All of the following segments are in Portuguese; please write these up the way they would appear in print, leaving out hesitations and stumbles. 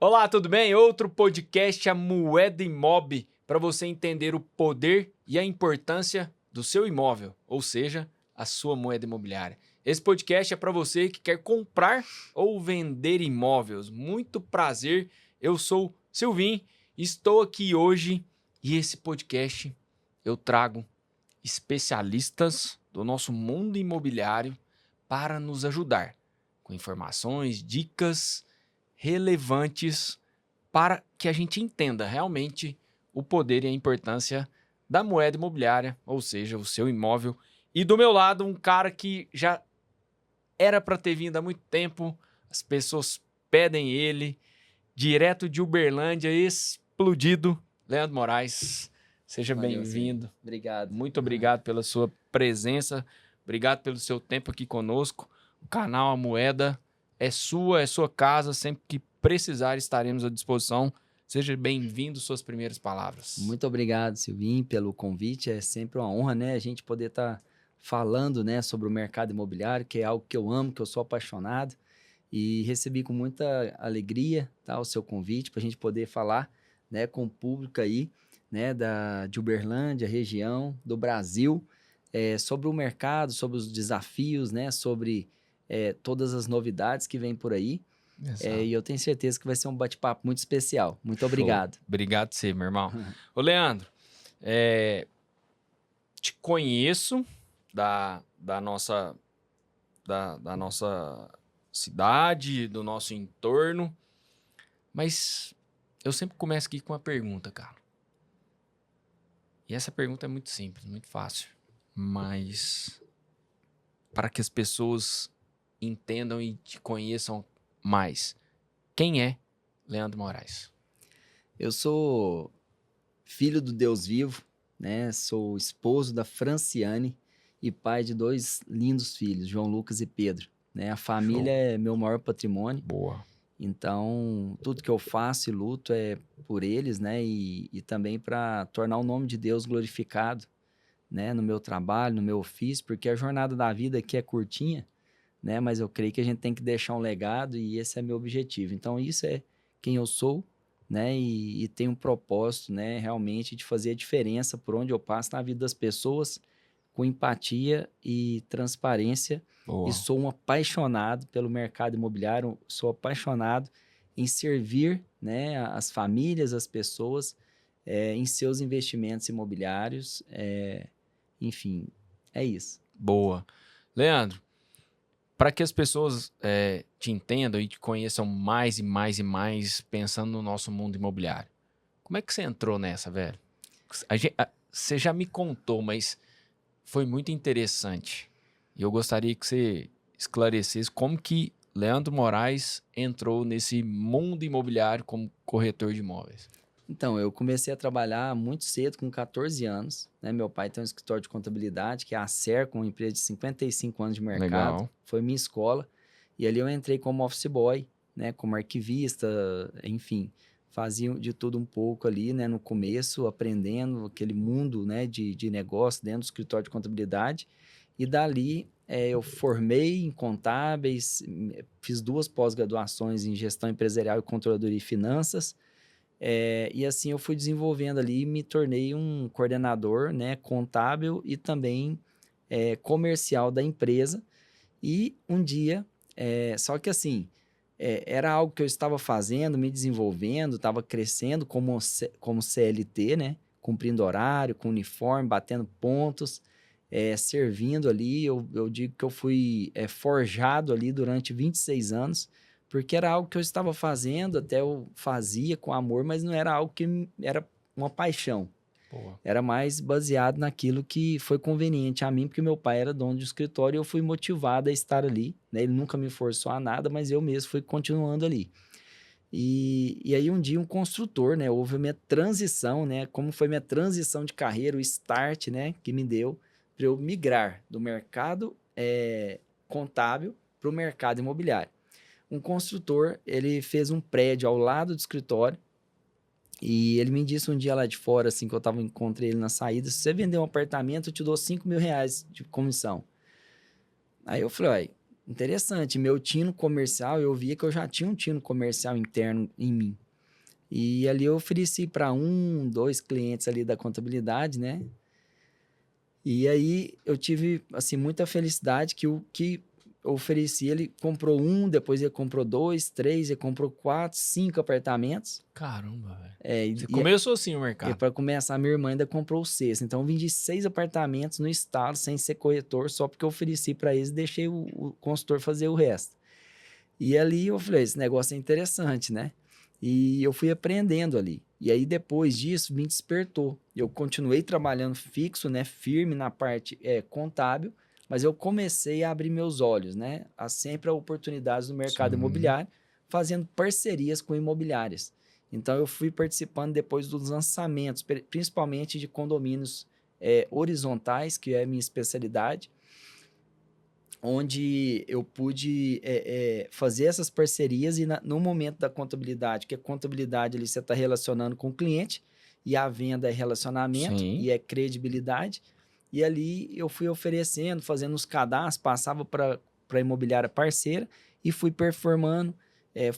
Olá, tudo bem? Outro podcast, a Moeda Imob, para você entender o poder e a importância do seu imóvel, ou seja, a sua moeda imobiliária. Esse podcast é para você que quer comprar ou vender imóveis. Muito prazer, eu sou Silvinho, estou aqui hoje e esse podcast eu trago especialistas do nosso mundo imobiliário para nos ajudar com informações, dicas relevantes para que a gente entenda realmente o poder e a importância da moeda imobiliária, ou seja, o seu imóvel. E do meu lado, um cara que já era para ter vindo há muito tempo, as pessoas pedem ele, direto de Uberlândia, explodido, Leandro Moraes. Seja bem-vindo. Obrigado. Muito obrigado pela sua presença, obrigado pelo seu tempo aqui conosco. O canal A Moeda é sua casa, sempre que precisar estaremos à disposição. Seja bem-vindo, suas primeiras palavras. Muito obrigado, Silvinho, pelo convite. É sempre uma honra, né, a gente poder estar falando, né, sobre o mercado imobiliário, que é algo que eu amo, que eu sou apaixonado. E recebi com muita alegria, tá, o seu convite para a gente poder falar, né, com o público aí, né, de Uberlândia, região, do Brasil, sobre o mercado, sobre os desafios, né, sobre todas as novidades que vêm por aí. E eu tenho certeza que vai ser um bate-papo muito especial. Muito obrigado. Obrigado a você, meu irmão. Ô, Leandro, te conheço da nossa cidade, do nosso entorno, mas eu sempre começo aqui com uma pergunta, cara. E essa pergunta é muito simples, muito fácil, mas para que as pessoas entendam e te conheçam mais, quem é Leandro Moraes? Eu sou filho do Deus vivo, né? Sou esposo da Franciane e pai de dois lindos filhos, João Lucas e Pedro, né? A família é meu maior patrimônio. Boa. Então, tudo que eu faço e luto é por eles, né? E também para tornar o nome de Deus glorificado, né? No meu trabalho, no meu ofício, porque a jornada da vida aqui é curtinha, né? Mas eu creio que a gente tem que deixar um legado e esse é meu objetivo. Então, isso é quem eu sou, né? E tenho um propósito, né? Realmente de fazer a diferença por onde eu passo na vida das pessoas, com empatia e transparência. Boa. E sou um apaixonado pelo mercado imobiliário, sou apaixonado em servir, né, as famílias, as pessoas, em seus investimentos imobiliários. Enfim, é isso. Boa. Leandro, para que as pessoas te entendam e te conheçam mais e mais e mais pensando no nosso mundo imobiliário, como é que você entrou nessa, velho? Você já me contou, mas foi muito interessante. E eu gostaria que você esclarecesse como que Leandro Moraes entrou nesse mundo imobiliário como corretor de imóveis. Então, eu comecei a trabalhar muito cedo, com 14 anos, né? Meu pai tem um escritório de contabilidade, que é a Serco, uma empresa de 55 anos de mercado. Legal. Foi minha escola. E ali eu entrei como office boy, né? Como arquivista, enfim. Fazia de tudo um pouco ali, né? No começo, aprendendo aquele mundo, né? De negócio dentro do escritório de contabilidade. E dali, eu formei em contábeis, fiz 2 pós-graduações em gestão empresarial e controladoria e finanças. E assim eu fui desenvolvendo ali e me tornei um coordenador, né, contábil e também comercial da empresa. E um dia, só que assim, era algo que eu estava fazendo, me desenvolvendo, estava crescendo como CLT, né, cumprindo horário, com uniforme, batendo pontos, servindo ali. Eu digo que eu fui forjado ali durante 26 anos, porque era algo que eu estava fazendo, até eu fazia com amor, mas não era algo que era uma paixão. Boa. Era mais baseado naquilo que foi conveniente a mim, porque meu pai era dono de um escritório e eu fui motivado a estar ali, né? Ele nunca me forçou a nada, mas eu mesmo fui continuando ali. E aí um dia um construtor, né? Houve a minha transição, né? Como foi minha transição de carreira, o start, né? Que me deu para eu migrar do mercado contábil para o mercado imobiliário. Um construtor, ele fez um prédio ao lado do escritório e ele me disse um dia lá de fora, assim, que eu encontrei ele na saída: se você vender um apartamento, eu te dou R$5.000 de comissão. Aí eu falei: interessante. Meu tino comercial, eu via que eu já tinha um tino comercial interno em mim. E ali eu ofereci para 1, 2 clientes ali da contabilidade, né? E aí eu tive, assim, muita felicidade que o que eu ofereci, ele comprou 1, depois ele comprou 2, 3, ele comprou 4, 5 apartamentos. Caramba, velho. É, Você começou assim o e mercado. para começar, minha irmã ainda comprou o sexto. Então, eu vendi 6 apartamentos no estado, sem ser corretor, só porque eu ofereci para eles e deixei o consultor fazer o resto. E ali eu falei, esse negócio é interessante, né? E eu fui aprendendo ali. E aí, depois disso, me despertou. Eu continuei trabalhando fixo, né? Firme na parte contábil, mas eu comecei a abrir meus olhos, né? A sempre oportunidades no mercado Sim. imobiliário, fazendo parcerias com imobiliárias. Então, eu fui participando depois dos lançamentos, principalmente de condomínios horizontais, que é a minha especialidade, onde eu pude fazer essas parcerias e no momento da contabilidade, que a contabilidade ali você está relacionando com o cliente e a venda é relacionamento Sim. e é credibilidade. E ali eu fui oferecendo, fazendo os cadastros, passava para a imobiliária parceira e fui performando,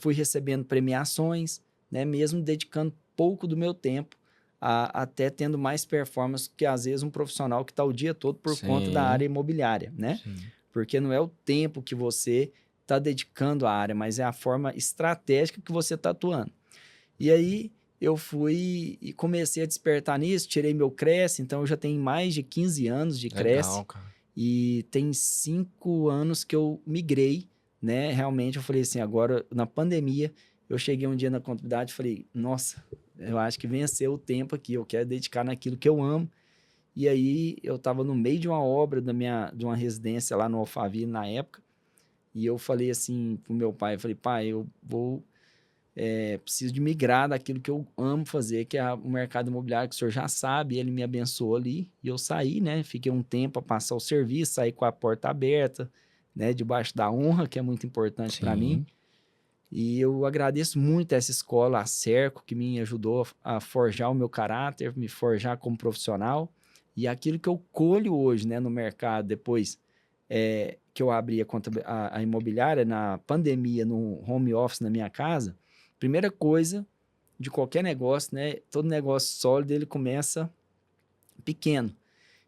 fui recebendo premiações, né, mesmo dedicando pouco do meu tempo, até tendo mais performance que às vezes um profissional que está o dia todo por conta da área imobiliária, né? Sim. Porque não é o tempo que você está dedicando à área, mas é a forma estratégica que você está atuando. E aí eu fui e comecei a despertar nisso, tirei meu Cresce, então eu já tenho mais de 15 anos de Cresce. Legal, cara. E tem 5 anos que eu migrei, né? Realmente eu falei assim, agora na pandemia, eu cheguei um dia na contabilidade e falei, nossa, eu acho que venceu o tempo aqui, eu quero dedicar naquilo que eu amo. E aí eu estava no meio de uma obra de uma residência lá no Alphaville na época, e eu falei assim pro meu pai, eu falei, pai, eu vou, preciso de migrar daquilo que eu amo fazer, que é o mercado imobiliário, que o senhor já sabe, ele me abençoou ali, e eu saí, né, fiquei um tempo a passar o serviço, saí com a porta aberta, né, debaixo da honra, que é muito importante para mim, Sim. e eu agradeço muito essa escola, a Cerco, que me ajudou a forjar o meu caráter, me forjar como profissional. E aquilo que eu colho hoje, né, no mercado, depois que eu abri a imobiliária, na pandemia, no home office na minha casa, primeira coisa de qualquer negócio, né, todo negócio sólido, ele começa pequeno.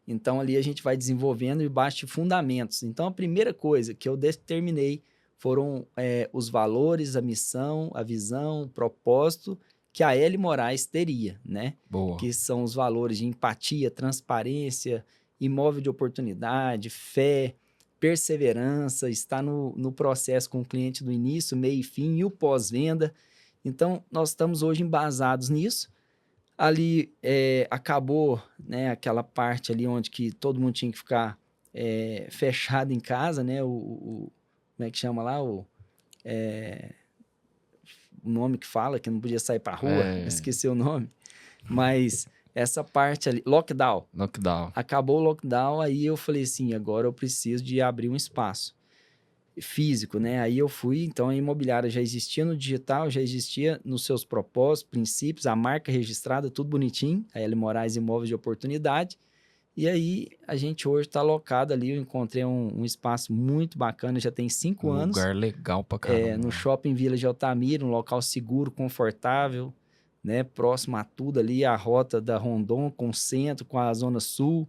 Então, ali a gente vai desenvolvendo debaixo de fundamentos. Então, a primeira coisa que eu determinei foram os valores, a missão, a visão, o propósito que a L Moraes teria, né? Boa. Que são os valores de empatia, transparência, imóvel de oportunidade, fé, perseverança, estar no processo com o cliente do início, meio e fim e o pós-venda. Então, nós estamos hoje embasados nisso. Ali acabou, né, aquela parte ali onde que todo mundo tinha que ficar fechado em casa, né? Como é que chama lá? O nome que fala, que não podia sair para rua, esqueci o nome. Mas essa parte ali, lockdown. Lockdown. Acabou o lockdown, aí eu falei assim, agora eu preciso de abrir um espaço físico, né? Aí eu fui, então a imobiliária já existia no digital, já existia nos seus propósitos, princípios, a marca registrada, tudo bonitinho, a L Moraes Imóveis de Oportunidade. E aí a gente hoje está alocado ali, eu encontrei um espaço muito bacana, já tem 5 anos. Lugar legal pra caramba. No Shopping Vila de Altamira, um local seguro, confortável, né? Próximo a tudo ali, a rota da Rondon com o centro, com a Zona Sul,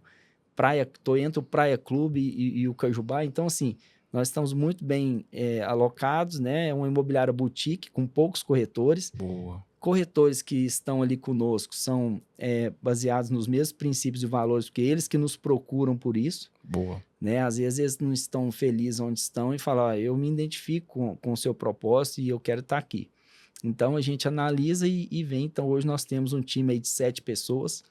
entre o Praia Clube e o Cajubá. Então, assim, nós estamos muito bem alocados, né? É uma imobiliária boutique com poucos corretores. Boa. Corretores que estão ali conosco são baseados nos mesmos princípios e valores, porque eles que nos procuram por isso. Boa. Né? Às vezes eles não estão felizes onde estão e falam, eu me identifico com o seu propósito e eu quero estar aqui. Então, a gente analisa e vem. Então, hoje nós temos um time aí de 7 pessoas.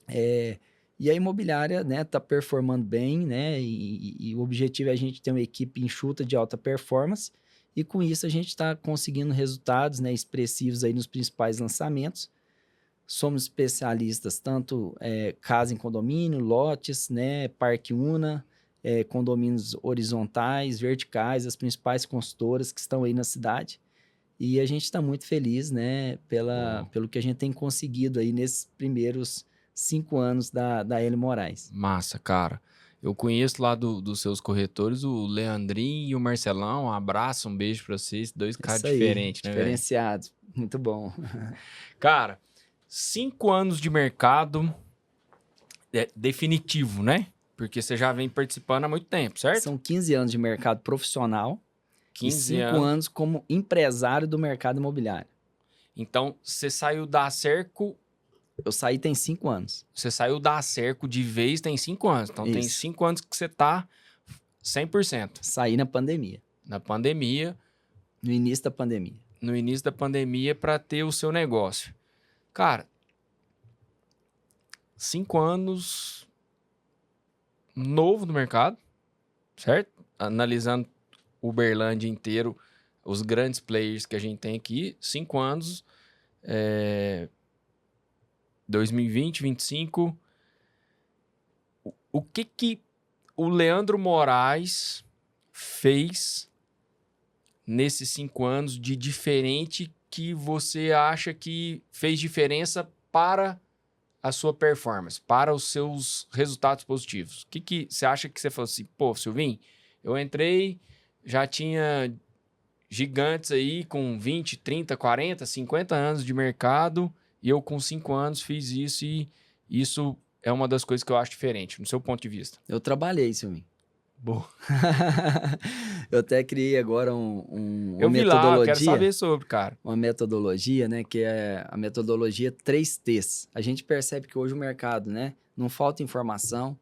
E a imobiliária, né, está performando bem, né? E o objetivo é a gente ter uma equipe enxuta de alta performance. E com isso a gente está conseguindo resultados, né, expressivos aí nos principais lançamentos. Somos especialistas tanto casa em condomínio, lotes, né, Parque Una, condomínios horizontais, verticais, as principais consultoras que estão aí na cidade. E a gente está muito feliz, né, pelo que a gente tem conseguido aí nesses primeiros 5 anos da L Moraes. Massa, cara. Eu conheço lá dos seus corretores o Leandrinho e o Marcelão. Um abraço, um beijo pra vocês. Dois caras Isso aí, diferentes, né, velho? diferenciados. Muito bom. Cara, 5 anos de mercado definitivo, né? Porque você já vem participando há muito tempo, certo? São 15 anos de mercado profissional e 15 5 anos. anos como empresário do mercado imobiliário. Então, você saiu da Acerco, Eu saí tem 5 anos. você saiu da Acerco de vez tem 5 anos. Então, tem Isso. 5 anos que você tá 100%. Saí na pandemia, Na pandemia, no início da pandemia. no início da pandemia, para ter o seu negócio. Cara, 5 anos novo no mercado, certo? Analisando o Uberlândia inteiro, os grandes players que a gente tem aqui, 5 anos, 2020, 25. O que o Leandro Moraes fez nesses 5 anos de diferente que você acha que fez diferença para a sua performance, para os seus resultados positivos? O que você acha que você falou assim, pô, Silvinho, eu entrei, já tinha gigantes aí com 20, 30, 40, 50 anos de mercado e eu com 5 anos fiz isso e isso é uma das coisas que eu acho diferente, no seu ponto de vista. Eu trabalhei, Silvinho. Boa. Eu até criei agora uma Eu vi lá, eu metodologia. quero saber sobre, cara. Uma metodologia, né? Que é a metodologia 3Ts. A gente percebe que hoje o mercado, né? Não falta informação.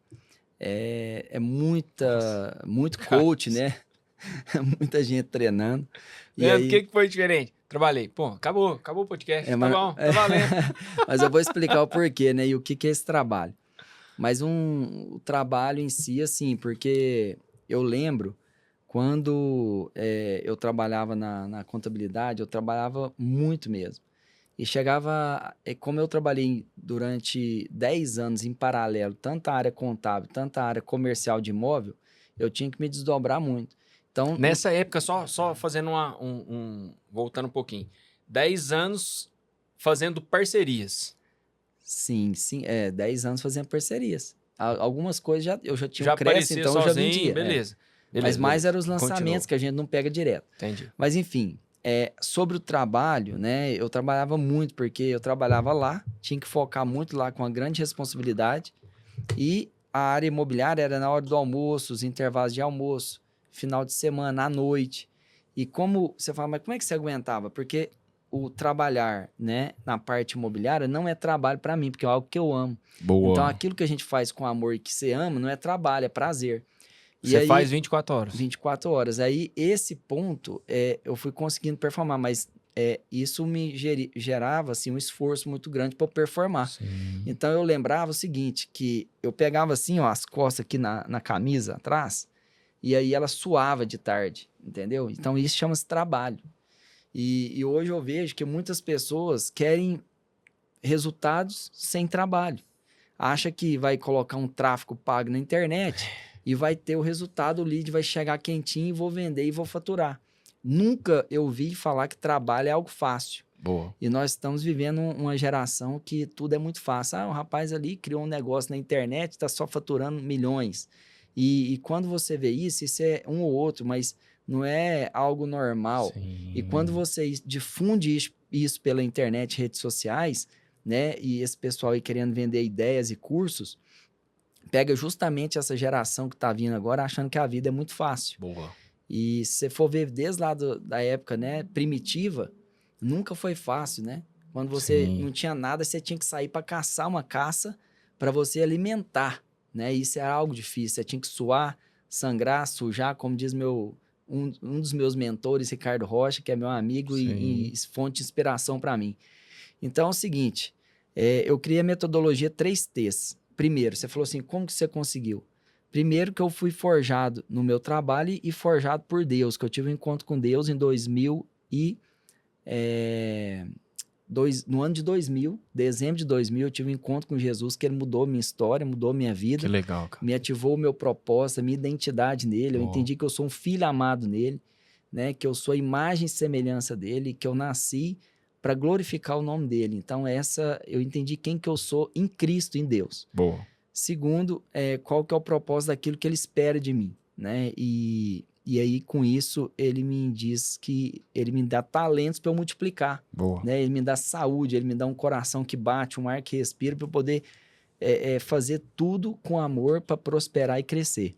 Muito coach, né? Muita gente treinando. E Leandro, aí, o que foi diferente? Trabalhei. Pô, acabou o podcast. Tá mas- bom, tá valendo. mas eu vou explicar o porquê, né? E o que é esse trabalho. Mas o trabalho em si, assim, porque eu lembro quando eu trabalhava na contabilidade, eu trabalhava muito mesmo. E chegava, como eu trabalhei durante 10 anos em paralelo, tanto a área contábil, tanto a área comercial de imóvel, eu tinha que me desdobrar muito. Então, Nessa época, só fazendo voltando um pouquinho. 10 anos fazendo parcerias. sim, 10 anos fazendo parcerias. Algumas coisas eu já tinha Já um Cresce, aparecia então eu já sozinho, vendia. beleza. Mas mais beleza. eram os lançamentos Continua. que a gente não pega direto. Entendi. Mas enfim, sobre o trabalho, né? Eu trabalhava muito, porque eu trabalhava lá, tinha que focar muito lá com uma grande responsabilidade. E a área imobiliária era na hora do almoço, os intervalos de almoço, final de semana, à noite. E como você fala, mas como é que você aguentava? Porque o trabalhar, né, na parte imobiliária não é trabalho para mim, porque é algo que eu amo. Boa. Então, aquilo que a gente faz com amor e que você ama, não é trabalho, é prazer. E Você aí, faz 24 horas. 24 horas. Aí, esse ponto, eu fui conseguindo performar, mas isso me gerava, assim, um esforço muito grande para eu performar. Sim. Então, eu lembrava o seguinte, que eu pegava, assim, ó, as costas aqui na camisa, atrás, e aí ela suava de tarde, entendeu? Então, isso chama-se trabalho. E hoje eu vejo que muitas pessoas querem resultados sem trabalho. Acha que vai colocar um tráfego pago na internet e vai ter o resultado, o lead vai chegar quentinho e vou vender e vou faturar. Nunca eu vi falar que trabalho é algo fácil. Boa. E nós estamos vivendo uma geração que tudo é muito fácil. Ah, o rapaz ali criou um negócio na internet, está só faturando milhões. E quando você vê isso é um ou outro, mas não é algo normal. Sim. E quando você difunde isso pela internet, redes sociais, né? E esse pessoal aí querendo vender ideias e cursos, pega justamente essa geração que tá vindo agora achando que a vida é muito fácil. Boa. E se você for ver desde lá da época, né, primitiva, nunca foi fácil, né? Quando você Sim. não tinha nada, você tinha que sair para caçar uma caça para você alimentar, né? Isso era algo difícil, você tinha que suar, sangrar, sujar, como diz um dos meus mentores, Ricardo Rocha, que é meu amigo e fonte de inspiração para mim. Então é o seguinte, eu criei a metodologia 3Ts. Primeiro, você falou assim, como que você conseguiu? Primeiro que eu fui forjado no meu trabalho e forjado por Deus, que eu tive um encontro com Deus em no ano de 2000, dezembro de 2000, eu tive um encontro com Jesus, que ele mudou minha história, mudou minha vida. Que legal, cara. Me ativou o meu propósito, a minha identidade nele. Eu Oh. entendi que eu sou um filho amado nele, né? Que eu sou a imagem e semelhança dele, que eu nasci para glorificar o nome dele. Então, eu entendi quem que eu sou em Cristo, em Deus. Boa. Segundo, qual que é o propósito daquilo que ele espera de mim, né? E aí, com isso, ele me diz que ele me dá talentos para eu multiplicar, Boa. né? Ele me dá saúde, ele me dá um coração que bate, um ar que respira para eu poder fazer tudo com amor para prosperar e crescer.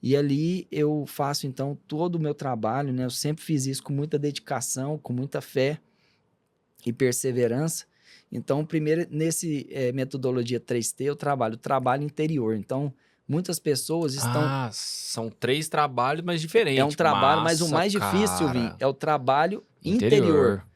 E ali eu faço, então, todo o meu trabalho, né? Eu sempre fiz isso com muita dedicação, com muita fé e perseverança. Então, primeiro, nesse metodologia 3T, eu trabalho o trabalho interior. Então, muitas pessoas estão... Ah, são 3 trabalhos, mas É um diferentes. trabalho, mas o Massa, mais difícil, Silvinho, cara. é o trabalho interior, Interior.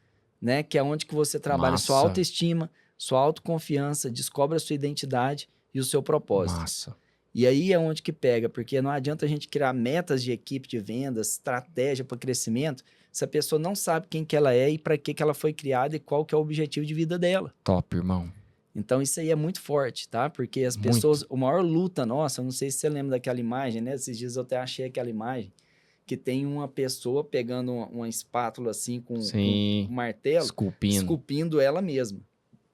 né? Que é onde que você trabalha sua Massa, autoestima, sua autoconfiança, descobre a sua identidade e o seu propósito. massa. E aí é onde que pega, porque não adianta a gente criar metas de equipe de vendas, estratégia para crescimento, se a pessoa não sabe quem que ela é e para que ela foi criada e qual que é o objetivo de vida dela. Top, irmão. Então isso aí é muito forte, tá? Porque as pessoas, Muito. o maior luta nossa, eu não sei se você lembra daquela imagem, né? Esses dias eu até achei aquela imagem, que tem uma pessoa pegando uma espátula assim com um Sim. martelo, Esculpindo. esculpindo ela mesma.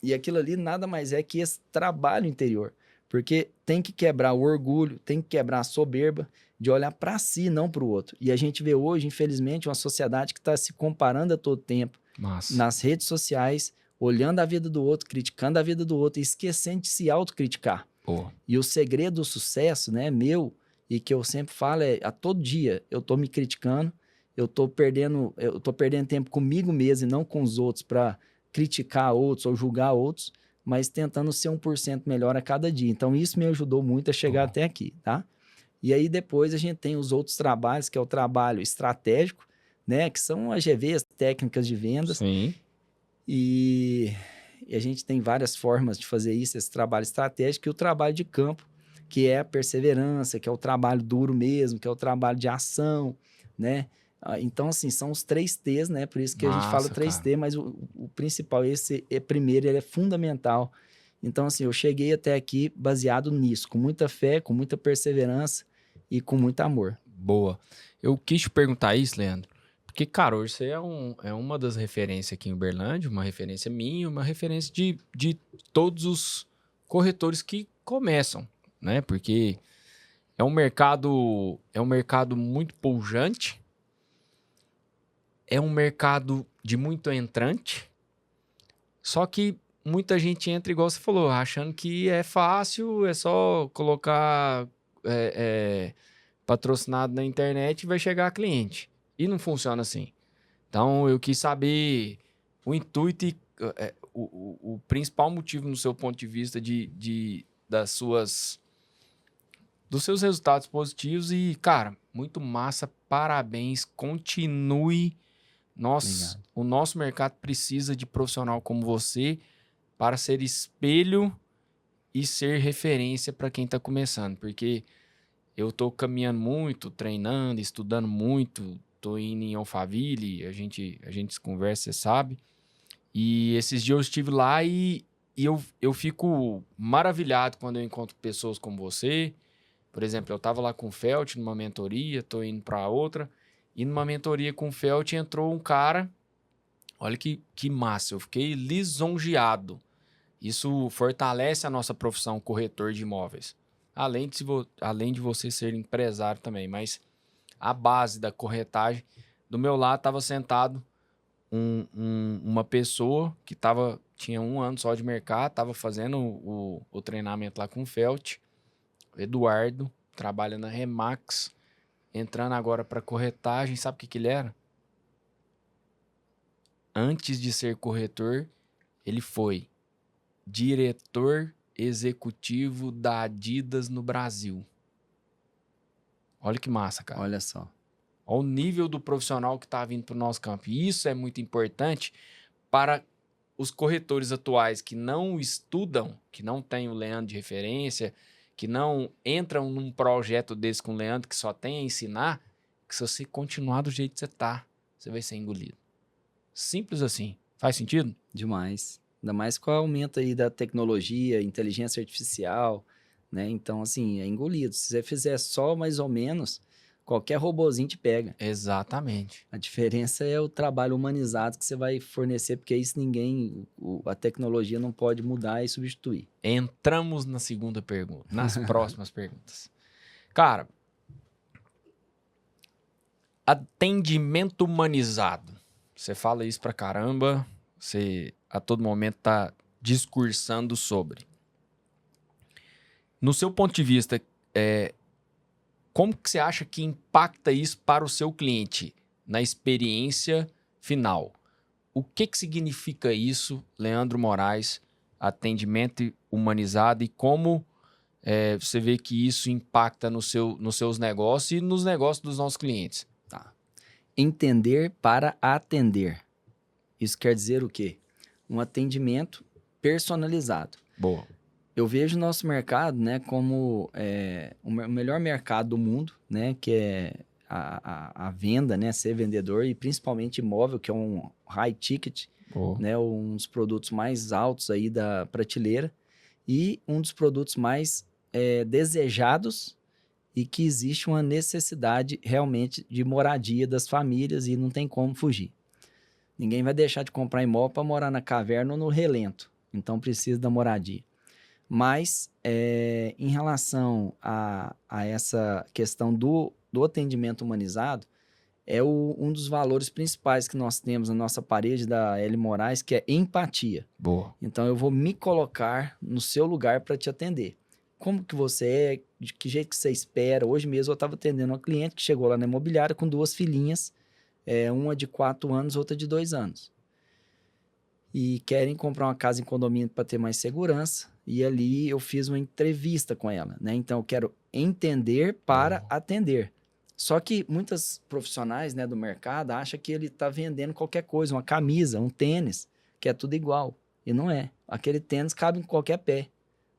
E aquilo ali nada mais é que esse trabalho interior. Porque tem que quebrar o orgulho, tem que quebrar a soberba de olhar para si, não para o outro. E a gente vê hoje, infelizmente, uma sociedade que está se comparando a todo tempo Massa. nas redes sociais, olhando a vida do outro, criticando a vida do outro e esquecendo de se autocriticar. Pô. E o segredo do sucesso, né, meu, e que eu sempre falo a todo dia, eu tô me criticando, eu tô perdendo tempo comigo mesmo e não com os outros para criticar outros ou julgar outros, mas tentando ser 1% melhor a cada dia. Então, isso me ajudou muito a chegar até aqui, tá? E aí, depois, a gente tem os outros trabalhos, que é o trabalho estratégico, né? Que são as GVs, técnicas de vendas. Sim. E a gente tem várias formas de fazer isso, esse trabalho estratégico e o trabalho de campo, que é a perseverança, que é o trabalho duro mesmo, que é o trabalho de ação, né? Então, assim, são os 3 T's, né? Por isso que a gente fala Massa, 3T, cara. mas o principal, esse primeiro, ele é fundamental. Então, assim, eu cheguei até aqui baseado nisso, com muita fé, com muita perseverança e com muito amor. Boa. Eu quis te perguntar isso, Leandro, porque, cara, hoje você é uma das referências aqui em Uberlândia, uma referência minha, uma referência de todos os corretores que começam, né? Porque é um mercado muito pujante, é um mercado de muito entrante, só que muita gente entra, igual você falou, achando que é fácil, é só colocar patrocinado na internet e vai chegar cliente. E não funciona assim. Então, eu quis saber o intuito e o principal motivo no seu ponto de vista dos seus resultados positivos. E, cara, muito massa, parabéns, continue. Obrigado. O nosso mercado precisa de profissional como você para ser espelho e ser referência para quem está começando, porque eu tô caminhando muito, treinando, estudando muito, tô indo em Alphaville, a gente se conversa, você sabe. E esses dias eu estive lá e eu fico maravilhado quando eu encontro pessoas como você. Por exemplo, eu tava lá com o Felt numa mentoria, tô indo para outra, e numa mentoria com o Felt entrou um cara, olha que massa, eu fiquei lisonjeado. Isso fortalece a nossa profissão corretor de imóveis. Além de você ser empresário também, mas a base da corretagem, do meu lado estava sentado uma pessoa que tinha 1 ano só de mercado, estava fazendo o treinamento lá com o Felt, o Eduardo, trabalha na Remax, entrando agora para corretagem, sabe o que ele era? Antes de ser corretor, ele foi diretor executivo da Adidas no Brasil. Olha que massa, cara. Olha só. Olha o nível do profissional que está vindo para o nosso campo. E isso é muito importante para os corretores atuais que não estudam, que não têm o Leandro de referência, que não entram num projeto desse com o Leandro, que só tem a ensinar, que se você continuar do jeito que você está, você vai ser engolido. Simples assim. Faz sentido? Demais. Ainda mais com o aumento aí da tecnologia, inteligência artificial, né? Então, assim, é engolido. Se você fizer só mais ou menos, Qualquer robozinho te pega. Exatamente. A diferença é o trabalho humanizado que você vai fornecer, porque isso a tecnologia não pode mudar e substituir. Entramos na segunda pergunta, nas próximas perguntas. Cara, atendimento humanizado. Você fala isso pra caramba, você a todo momento tá discursando sobre. No seu ponto de vista, como que você acha que impacta isso para o seu cliente na experiência final? O que significa isso, Leandro Moraes, atendimento humanizado, e como você vê que isso impacta nos seus negócios e nos negócios dos nossos clientes? Tá. Entender para atender. Isso quer dizer o quê? Um atendimento personalizado. Boa. Eu vejo o nosso mercado, né, como o melhor mercado do mundo, né, que é a venda, né, ser vendedor, e principalmente imóvel, que é um high ticket, Boa. né, um dos produtos mais altos aí da prateleira e um dos produtos mais desejados, e que existe uma necessidade realmente de moradia das famílias e não tem como fugir. Ninguém vai deixar de comprar imóvel para morar na caverna ou no relento, então precisa da moradia. Mas, em relação a essa questão do atendimento humanizado, um dos valores principais que nós temos na nossa parede da L. Moraes, que é empatia. Boa. Então, eu vou me colocar no seu lugar para te atender. Como que você é, de que jeito que você espera. Hoje mesmo eu estava atendendo uma cliente que chegou lá na imobiliária com 2 filhinhas, uma de 4 anos, outra de 2 anos. E querem comprar uma casa em condomínio para ter mais segurança. E ali eu fiz uma entrevista com ela, né? Então eu quero entender para atender. Só que muitos profissionais, né, do mercado acham que ele está vendendo qualquer coisa, uma camisa, um tênis, que é tudo igual. E não é. Aquele tênis cabe em qualquer pé.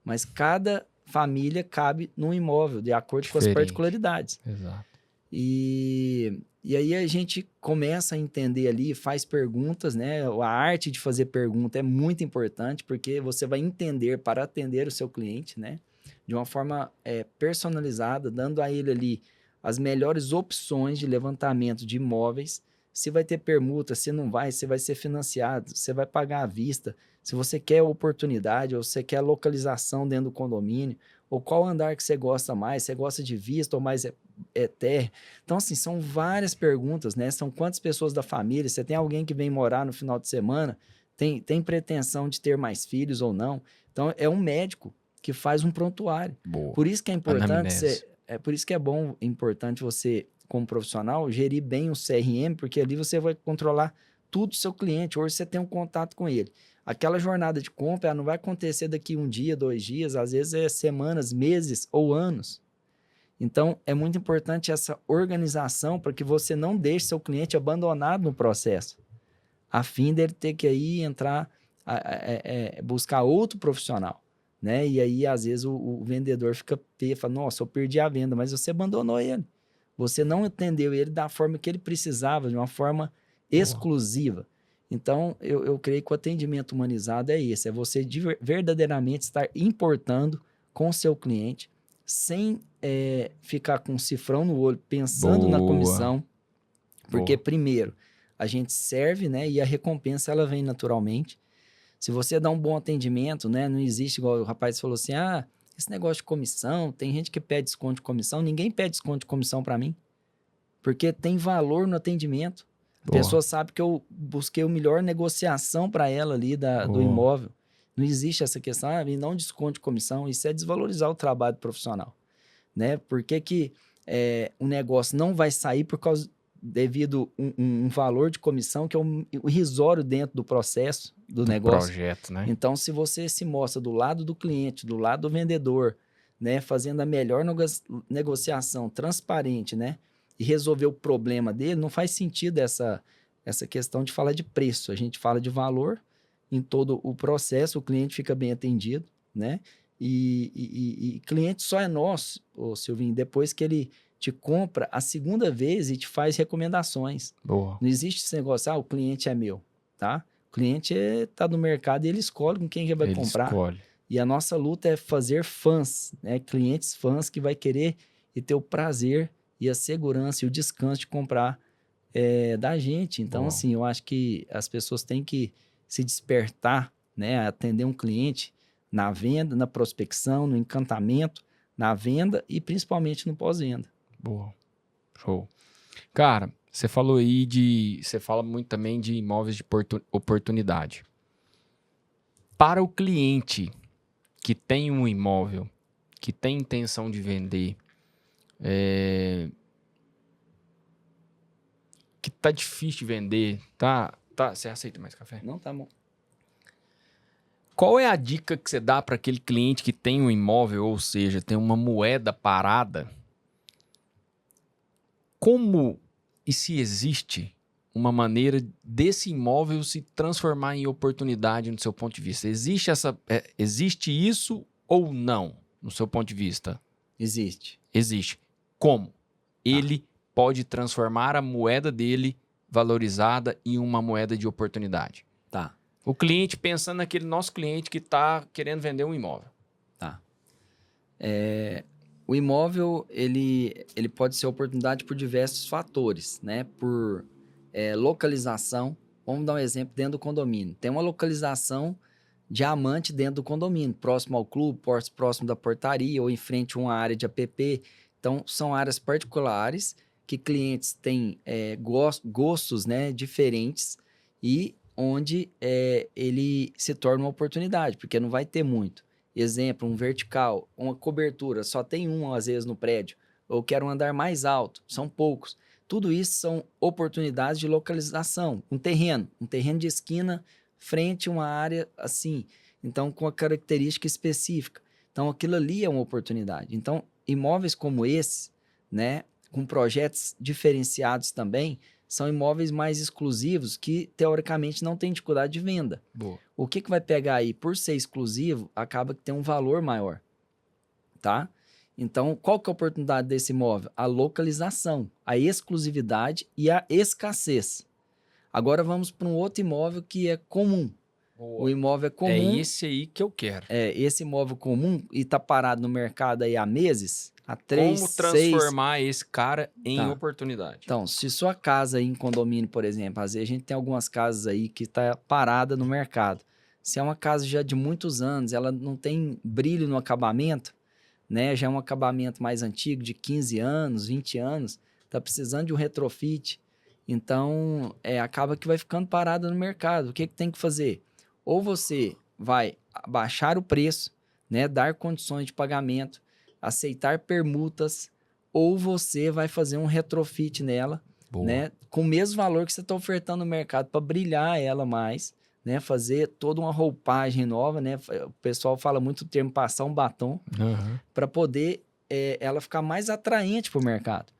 Mas cada família cabe num imóvel, de acordo com as particularidades. Exato. E aí a gente começa a entender ali, faz perguntas, né? A arte de fazer pergunta é muito importante, porque você vai entender para atender o seu cliente, né? De uma forma personalizada, dando a ele ali as melhores opções de levantamento de imóveis, se vai ter permuta, se não vai, se vai ser financiado, se vai pagar à vista, se você quer oportunidade ou você quer localização dentro do condomínio, ou qual andar que você gosta mais, você gosta de vista ou mais terra. Então, assim, são várias perguntas, né? São quantas pessoas da família, você tem alguém que vem morar no final de semana, tem pretensão de ter mais filhos ou não. Então, é um médico que faz um prontuário. Boa. Por isso que é importante, Anamnese. por isso que é importante você, como profissional, gerir bem o CRM, porque ali você vai controlar tudo do seu cliente. Hoje você tem um contato com ele. Aquela jornada de compra, ela não vai acontecer daqui 1 dia, 2 dias, às vezes é semanas, meses ou anos. Então, é muito importante essa organização para que você não deixe seu cliente abandonado no processo, a fim dele ter que aí entrar, buscar outro profissional, né? E aí, às vezes, o vendedor fica fala, nossa, eu perdi a venda, mas você abandonou ele. Você não atendeu ele da forma que ele precisava, de uma forma exclusiva. Então, eu creio que o atendimento humanizado é esse, é você verdadeiramente estar importando com o seu cliente, sem ficar com um cifrão no olho, pensando na comissão, porque primeiro, a gente serve, né, e a recompensa ela vem naturalmente. Se você dá um bom atendimento, né, não existe, igual o rapaz falou assim, esse negócio de comissão, tem gente que pede desconto de comissão, ninguém pede desconto de comissão para mim, porque tem valor no atendimento. A pessoa sabe que eu busquei a melhor negociação para ela ali do imóvel. Não existe essa questão, e não desconto de comissão, isso é desvalorizar o trabalho profissional, né? Por que o negócio não vai sair devido um valor de comissão que é um irrisório dentro do processo do negócio. Projeto, né? Então, se você se mostra do lado do cliente, do lado do vendedor, né, fazendo a melhor negociação transparente, né, e resolver o problema dele, não faz sentido essa questão de falar de preço. A gente fala de valor em todo o processo, o cliente fica bem atendido, né? E cliente só é nosso, Silvinho, depois que ele te compra a segunda vez e te faz recomendações. Boa. Não existe esse negócio, o cliente é meu, tá? O cliente está no mercado e ele escolhe com quem ele vai comprar. Escolhe. E a nossa luta é fazer fãs, né? Clientes fãs que vai querer e ter o prazer e a segurança e o descanso de comprar da gente. Então, Bom. assim, eu acho que as pessoas têm que se despertar, né, atender um cliente na venda, na prospecção, no encantamento, na venda e principalmente no pós-venda. Boa. Show. Cara, você falou aí você fala muito também de imóveis de oportunidade. Para o cliente que tem um imóvel, que tem intenção de vender, que tá difícil de vender, tá? Você aceita mais café? Não, tá bom. Qual é a dica que você dá para aquele cliente que tem um imóvel, ou seja, tem uma moeda parada? Como e se existe uma maneira desse imóvel se transformar em oportunidade no seu ponto de vista? Existe isso ou não, no seu ponto de vista? Existe. Existe. Como? Ele pode transformar a moeda dele valorizada em uma moeda de oportunidade. Tá. O cliente pensando naquele nosso cliente que está querendo vender um imóvel. Tá. O imóvel, ele pode ser oportunidade por diversos fatores, né? Por localização. Vamos dar um exemplo dentro do condomínio. Tem uma localização diamante dentro do condomínio, próximo ao clube, próximo da portaria ou em frente a uma área de app. Então, são áreas particulares que clientes têm gostos, né, diferentes e onde ele se torna uma oportunidade, porque não vai ter muito. Exemplo, um vertical, uma cobertura, só tem um às vezes no prédio. Ou quero um andar mais alto, são poucos. Tudo isso são oportunidades de localização. Um terreno de esquina, frente a uma área assim. Então, com a característica específica. Então, aquilo ali é uma oportunidade. Então, imóveis como esse, né, com projetos diferenciados também, são imóveis mais exclusivos que, teoricamente, não têm dificuldade de venda. Boa. O que vai pegar aí? Por ser exclusivo, acaba que tem um valor maior, tá? Então, qual que é a oportunidade desse imóvel? A localização, a exclusividade e a escassez. Agora vamos para um outro imóvel que é comum. Boa. O imóvel é comum. É esse aí que eu quero. Esse imóvel comum e está parado no mercado aí há meses, há 3, Como 6... transformar esse cara em Tá. oportunidade? Então, se sua casa aí em condomínio, por exemplo, às vezes a gente tem algumas casas aí que está parada no mercado. Se é uma casa já de muitos anos, ela não tem brilho no acabamento, né? Já é um acabamento mais antigo, de 15 anos, 20 anos, está precisando de um retrofit. Então, acaba que vai ficando parada no mercado. O que tem que fazer? Ou você vai baixar o preço, né? Dar condições de pagamento, aceitar permutas, ou você vai fazer um retrofit nela, Boa. né? Com o mesmo valor que você está ofertando no mercado para brilhar ela mais, né? Fazer toda uma roupagem nova, né? O pessoal fala muito o termo passar um batom, para poder ela ficar mais atraente para o mercado.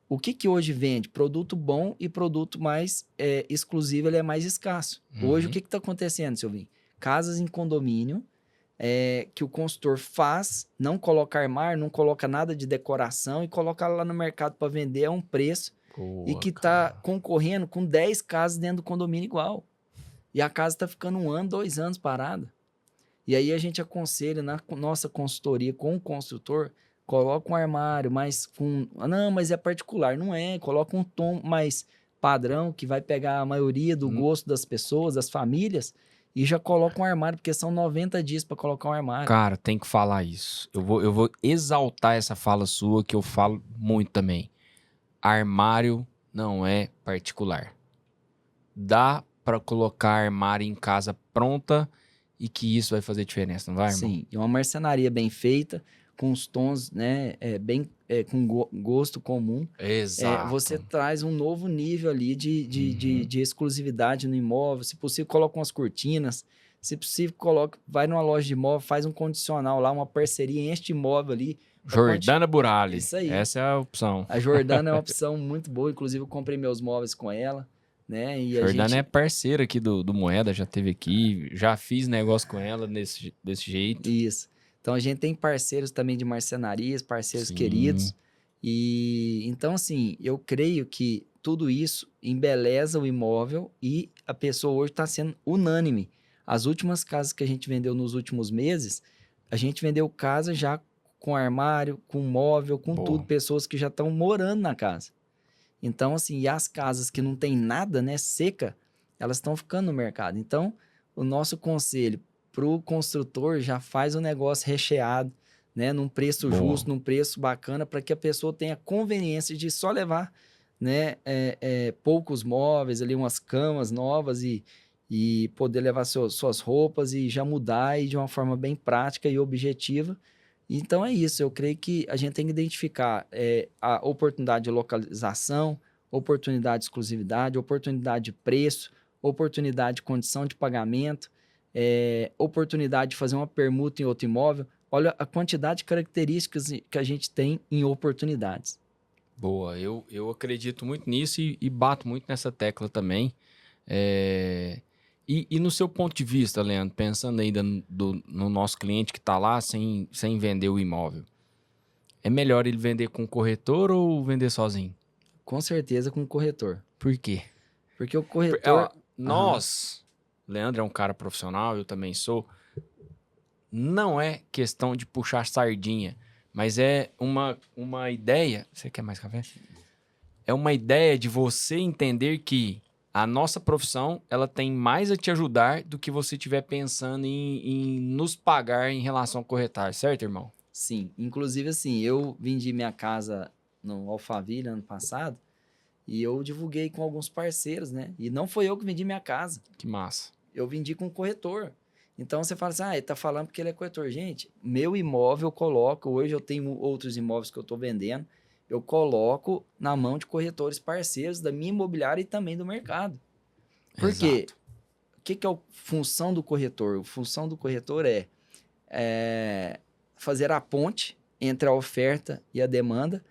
O que hoje vende? Produto bom e produto mais exclusivo, ele é mais escasso. Hoje, o que está acontecendo, Silvinho? Casas em condomínio, que o consultor faz, não coloca armário, não coloca nada de decoração e coloca lá no mercado para vender a um preço. Boa, e que está concorrendo com 10 casas dentro do condomínio igual. E a casa está ficando 1 ano, 2 anos parada. E aí a gente aconselha na nossa consultoria com o construtor, coloca um armário, mas com... Não, mas é particular. Não é, coloca um tom mais padrão, que vai pegar a maioria do gosto das pessoas, das famílias, e já coloca um armário, porque são 90 dias para colocar um armário. Cara, tem que falar isso. Eu vou exaltar essa fala sua, que eu falo muito também. Armário não é particular. Dá para colocar armário em casa pronta e que isso vai fazer diferença, não vai, irmão? Sim, e uma marcenaria bem feita, com os tons, né, com gosto comum. Exato. Você traz um novo nível ali de exclusividade no imóvel. Se possível, coloca umas cortinas. Se possível, vai numa loja de imóvel, faz um condicional lá, uma parceria, enche de imóvel ali. Jordana Burali. Isso aí. Essa é a opção. A Jordana é uma opção muito boa. Inclusive, eu comprei meus móveis com ela. Né? E Jordana é parceira aqui do Moeda, já esteve aqui, já fiz negócio com ela desse jeito. Isso. Então, a gente tem parceiros também de marcenarias, parceiros queridos. E então, assim, eu creio que tudo isso embeleza o imóvel e a pessoa hoje está sendo unânime. As últimas casas que a gente vendeu nos últimos meses, a gente vendeu casa já com armário, com móvel, com Boa. tudo, pessoas que já estão morando na casa. Então, assim, e as casas que não tem nada, né, seca, elas estão ficando no mercado. Então, o nosso conselho para o construtor já faz o negócio recheado, né, num preço Boa. justo, num preço bacana, para que a pessoa tenha conveniência de só levar, né, poucos móveis ali, umas camas novas e poder levar suas roupas e já mudar e de uma forma bem prática e objetiva. Então é isso, eu creio que a gente tem que identificar a oportunidade de localização, oportunidade de exclusividade, oportunidade de preço, oportunidade de condição de pagamento, oportunidade de fazer uma permuta em outro imóvel. Olha a quantidade de características que a gente tem em oportunidades. Boa, eu acredito muito nisso e bato muito nessa tecla também. E no seu ponto de vista, Leandro, pensando ainda no nosso cliente que está lá sem vender o imóvel, é melhor ele vender com o corretor ou vender sozinho? Com certeza com o corretor. Por quê? Porque o corretor... Nós, Leandro é um cara profissional, eu também sou, não é questão de puxar sardinha, mas é uma ideia... Você quer mais café? É uma ideia de você entender que a nossa profissão, ela tem mais a te ajudar do que você estiver pensando em nos pagar em relação ao corretar, certo, irmão? Sim, inclusive assim, eu vendi minha casa no Alphaville ano passado e eu divulguei com alguns parceiros, né? E não foi eu que vendi minha casa, Que massa. eu vendi com o corretor. Então você fala assim, ele tá falando porque ele é corretor. Gente, meu imóvel eu coloco, hoje eu tenho outros imóveis que eu tô vendendo, eu coloco na mão de corretores parceiros da minha imobiliária e também do mercado. Por quê? Exato. O que é a função do corretor? A função do corretor é fazer a ponte entre a oferta e a demanda,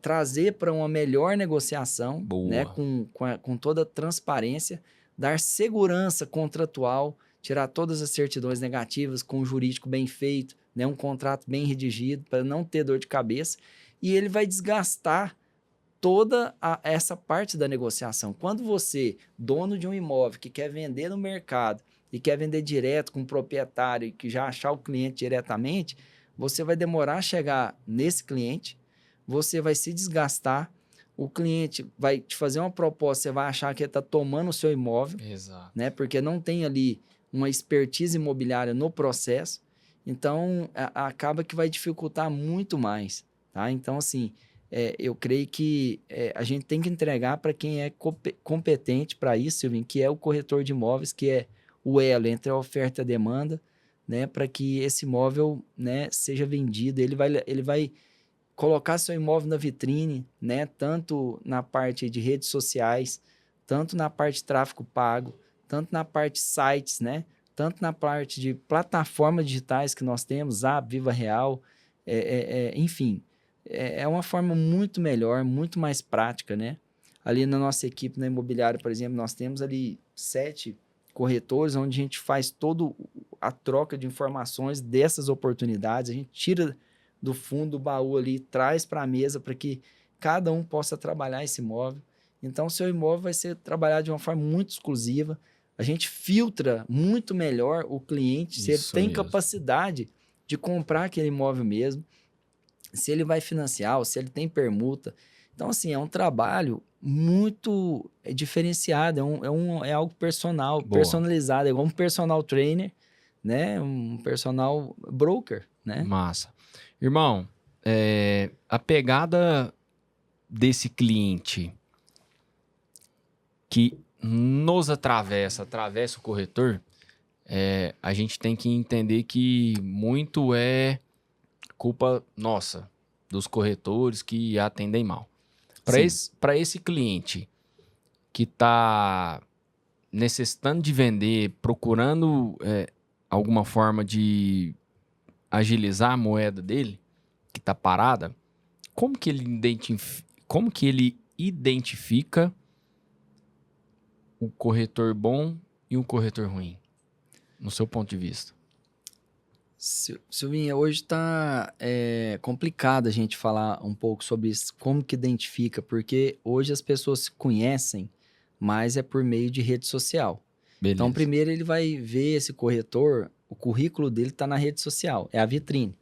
trazer para uma melhor negociação, Boa. né, com toda a transparência, dar segurança contratual, tirar todas as certidões negativas com o jurídico bem feito, né, um contrato bem redigido para não ter dor de cabeça, e ele vai desgastar toda essa parte da negociação. Quando você, dono de um imóvel que quer vender no mercado e quer vender direto com o proprietário e que já achar o cliente diretamente, você vai demorar a chegar nesse cliente, você vai se desgastar, o cliente vai te fazer uma proposta, você vai achar que ele está tomando o seu imóvel, Exato. né? Porque não tem ali uma expertise imobiliária no processo, então acaba que vai dificultar muito mais, tá? Então, assim, eu creio que a gente tem que entregar para quem é competente para isso, Silvinho, que é o corretor de imóveis, que é o elo entre a oferta e a demanda, né, para que esse imóvel, né, seja vendido. Ele vai colocar seu imóvel na vitrine, né, tanto na parte de redes sociais, tanto na parte de tráfego pago, tanto na parte de sites, né, tanto na parte de plataformas digitais que nós temos, Zap, Viva Real, enfim, é uma forma muito melhor, muito mais prática, né? Ali na nossa equipe, na imobiliária, por exemplo, nós temos ali 7 corretores, onde a gente faz toda a troca de informações dessas oportunidades, a gente tira do fundo do baú ali, traz para a mesa para que cada um possa trabalhar esse imóvel. Então, o seu imóvel vai ser trabalhado de uma forma muito exclusiva, a gente filtra muito melhor o cliente, se ele tem capacidade de comprar aquele imóvel mesmo, se ele vai financiar ou se ele tem permuta. Então, assim, é um trabalho muito diferenciado, é algo personal, Boa. personalizado, é igual um personal trainer, né? Um personal broker, né? Massa. Irmão, a pegada desse cliente que nos atravessa o corretor, a gente tem que entender que muito é culpa nossa, dos corretores que atendem mal. Para esse cliente que está necessitando de vender, procurando alguma forma de agilizar a moeda dele, que está parada, como que ele identifica o corretor bom e um corretor ruim, no seu ponto de vista? Silvinha, hoje está complicado a gente falar um pouco sobre isso, como que identifica, porque hoje as pessoas se conhecem, mas é por meio de rede social. Beleza. Então, primeiro ele vai ver esse corretor, o currículo dele está na rede social, é a vitrine.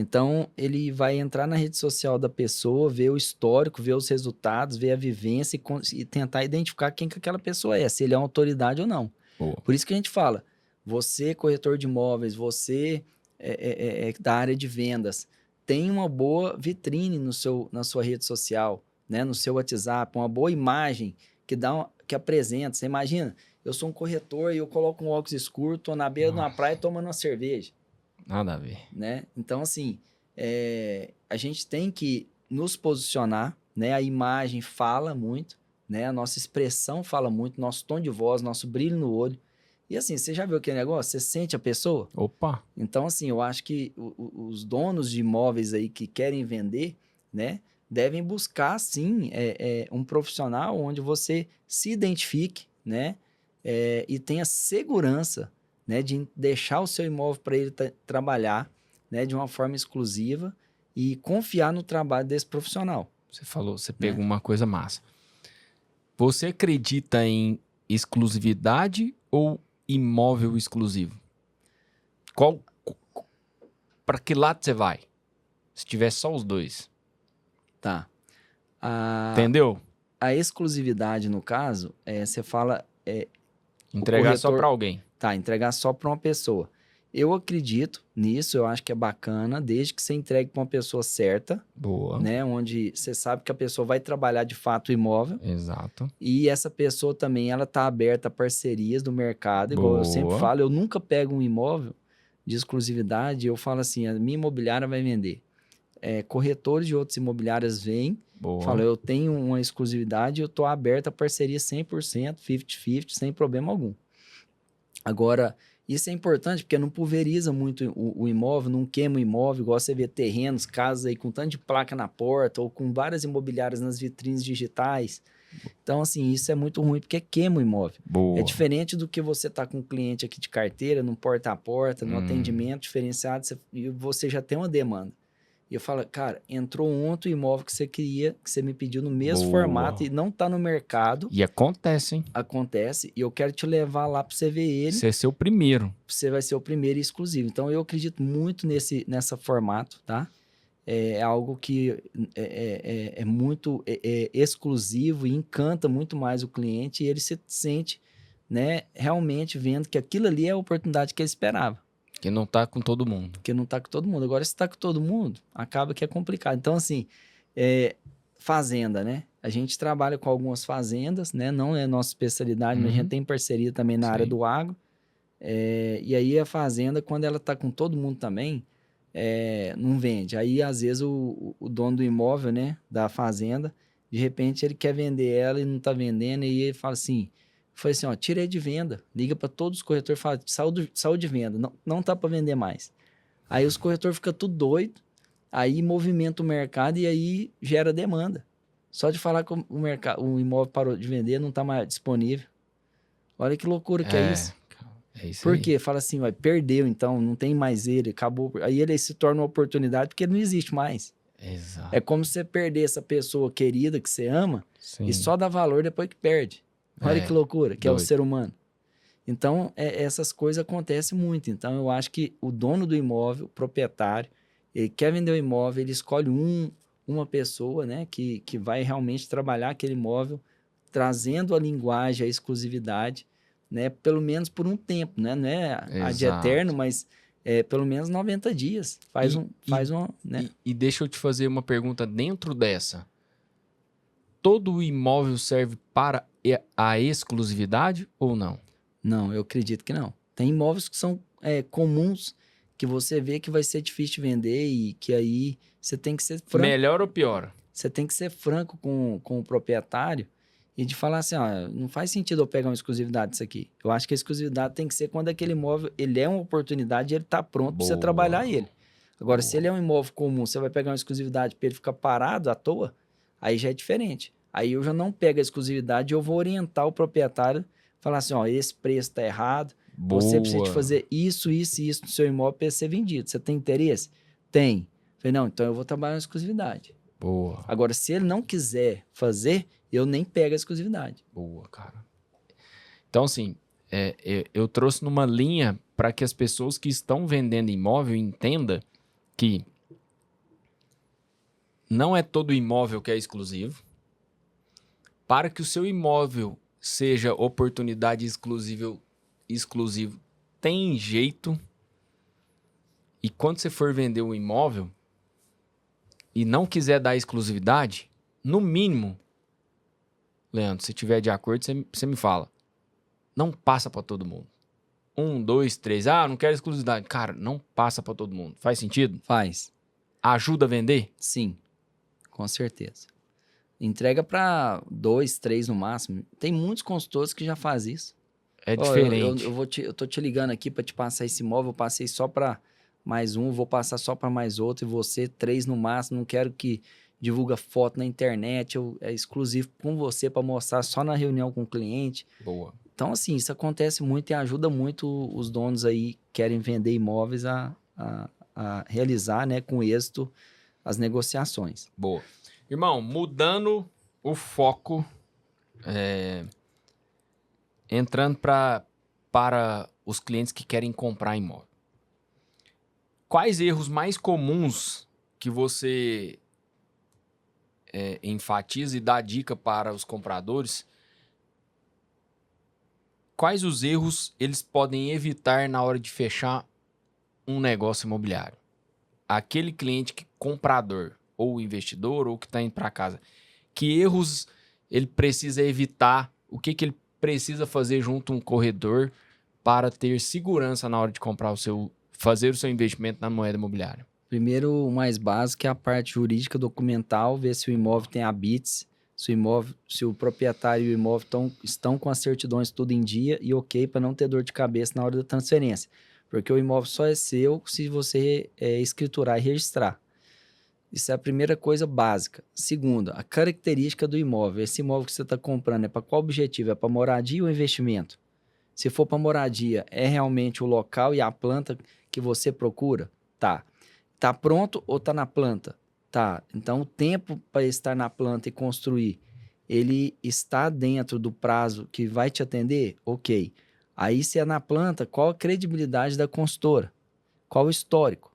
Então, ele vai entrar na rede social da pessoa, ver o histórico, ver os resultados, ver a vivência e tentar identificar quem que aquela pessoa é, se ele é uma autoridade ou não. Boa. Por isso que a gente fala, você, corretor de imóveis, você da área de vendas, tem uma boa vitrine na sua rede social, né? No seu WhatsApp, uma boa imagem que apresenta. Você imagina, eu sou um corretor e eu coloco um óculos escuro, tô na beira de uma praia tomando uma cerveja. Nada a ver. Né? Então, assim, a gente tem que nos posicionar, né? A imagem fala muito, né? A nossa expressão fala muito, nosso tom de voz, nosso brilho no olho. E assim, você já viu aquele negócio? Você sente a pessoa? Opa! Então, assim, eu acho que os donos de imóveis aí que querem vender, né? Devem buscar, sim, um profissional onde você se identifique, né? E tenha segurança, né? De deixar o seu imóvel para ele trabalhar, né? De uma forma exclusiva e confiar no trabalho desse profissional. Você pegou uma coisa massa. Você acredita em exclusividade ou imóvel exclusivo? Para que lado você vai? Se tiver só os dois. Tá. Entendeu? A exclusividade, no caso, você fala... Entregar só para alguém. Tá, entregar só para uma pessoa. Eu acredito nisso, eu acho que é bacana, desde que você entregue para uma pessoa certa. Boa. Né? Onde você sabe que a pessoa vai trabalhar de fato o imóvel. Exato. E essa pessoa também, ela tá aberta a parcerias do mercado. Igual Boa. eu sempre falo, eu nunca pego um imóvel de exclusividade, eu falo assim, a minha imobiliária vai vender. Corretores de outras imobiliárias vêm, falam, eu tenho uma exclusividade, eu tô aberto a parceria 100%, 50-50, sem problema algum. Agora, isso é importante porque não pulveriza muito o imóvel, não queima o imóvel, igual você vê terrenos, casas aí com tanto de placa na porta ou com várias imobiliárias nas vitrines digitais. Então, assim, isso é muito ruim porque queima o imóvel. Boa. É diferente do que você tá com um cliente aqui de carteira, num porta a porta, num atendimento diferenciado, e você já tem uma demanda. E eu falo, cara, entrou um outro imóvel que você queria, que você me pediu no mesmo formato e não tá no mercado. E acontece, hein? Acontece. E eu quero te levar lá para você ver ele. Você é seu primeiro. Você vai ser o primeiro e exclusivo. Então, eu acredito muito nessa formato, tá? É algo que é muito exclusivo e encanta muito mais o cliente e ele se sente, né, realmente vendo que aquilo ali é a oportunidade que ele esperava. Que não tá com todo mundo. Que não tá com todo mundo. Agora, se tá com todo mundo, acaba que é complicado. Então, assim, fazenda, né? A gente trabalha com algumas fazendas, né? Não é nossa especialidade, mas a gente tem parceria também na área do agro. E aí, a fazenda, quando ela tá com todo mundo também, não vende. Aí, às vezes, o dono do imóvel, né? Da fazenda, de repente, ele quer vender ela e não tá vendendo. E ele fala assim... Foi assim, ó, tirei de venda, liga para todos os corretores e fala, saiu de venda, não tá para vender mais. Aí os corretores ficam tudo doido, aí movimenta o mercado e aí gera demanda. Só de falar que o imóvel parou de vender, não tá mais disponível. Olha que loucura que é isso. É isso. Por aí. quê? Fala assim, perdeu então, não tem mais ele, acabou. Aí ele se torna uma oportunidade porque ele não existe mais. Exato. É como se você perder essa pessoa querida que você ama e só dá valor depois que perde. Olha que loucura, que doido. É o ser humano. Então, essas coisas acontecem muito. Então, eu acho que o dono do imóvel, o proprietário, ele quer vender o imóvel, ele escolhe uma pessoa, né, que vai realmente trabalhar aquele imóvel, trazendo a linguagem, a exclusividade, né, pelo menos por um tempo, né? Não é ad eterno, mas pelo menos 90 dias. Né? E deixa eu te fazer uma pergunta dentro dessa. Todo imóvel serve para a exclusividade ou não? Não, eu acredito que não. Tem imóveis que são comuns, que você vê que vai ser difícil de vender e que aí você tem que ser franco. Melhor ou pior? Você tem que ser franco com o proprietário e de falar assim, não faz sentido eu pegar uma exclusividade disso aqui. Eu acho que a exclusividade tem que ser quando aquele imóvel ele é uma oportunidade e ele está pronto para você trabalhar ele. Agora, se ele é um imóvel comum, você vai pegar uma exclusividade para ele ficar parado à toa, aí já é diferente. Aí eu já não pego a exclusividade e eu vou orientar o proprietário, falar assim, esse preço está errado, você precisa de fazer isso e isso no seu imóvel para ser vendido. Você tem interesse? Tem. Falei, não, então eu vou trabalhar na exclusividade. Boa. Agora, se ele não quiser fazer, eu nem pego a exclusividade. Boa, cara. Então, assim, eu trouxe numa linha para que as pessoas que estão vendendo imóvel entendam que não é todo imóvel que é exclusivo. Para que o seu imóvel seja oportunidade exclusivo, tem jeito. E quando você for vender um imóvel e não quiser dar exclusividade, no mínimo, Leandro, se tiver de acordo, você me fala. Não passa para todo mundo. 1, 2, 3. Não quero exclusividade. Cara, não passa para todo mundo. Faz sentido? Faz. Ajuda a vender? Sim, com certeza. Entrega para 2, 3 no máximo. Tem muitos consultores que já fazem isso. É diferente. Eu tô te ligando aqui para te passar esse imóvel, eu passei só para mais um, vou passar só para mais outro, e você 3 no máximo, não quero que divulga foto na internet, é exclusivo com você para mostrar só na reunião com o cliente. Boa. Então, assim, isso acontece muito e ajuda muito os donos aí que querem vender imóveis a realizar, né, com êxito as negociações. Boa. Irmão, mudando o foco, entrando para os clientes que querem comprar imóvel. Quais erros mais comuns que você enfatiza e dá dica para os compradores? Quais os erros eles podem evitar na hora de fechar um negócio imobiliário? Aquele cliente comprador, ou investidor, ou que está indo para casa. Que erros ele precisa evitar? O que ele precisa fazer junto a um corretor para ter segurança na hora de fazer o seu investimento na moeda imobiliária? Primeiro, o mais básico é a parte jurídica documental, ver se o imóvel tem habites, se o proprietário e o imóvel estão com as certidões tudo em dia e ok para não ter dor de cabeça na hora da transferência. Porque o imóvel só é seu se você escriturar e registrar. Isso é a primeira coisa básica. Segunda, a característica do imóvel. Esse imóvel que você está comprando é para qual objetivo? É para moradia ou investimento? Se for para moradia, é realmente o local e a planta que você procura? Tá. Tá pronto ou tá na planta? Tá. Então, o tempo para estar na planta e construir, ele está dentro do prazo que vai te atender? Ok. Aí, se é na planta, qual a credibilidade da consultora? Qual o histórico?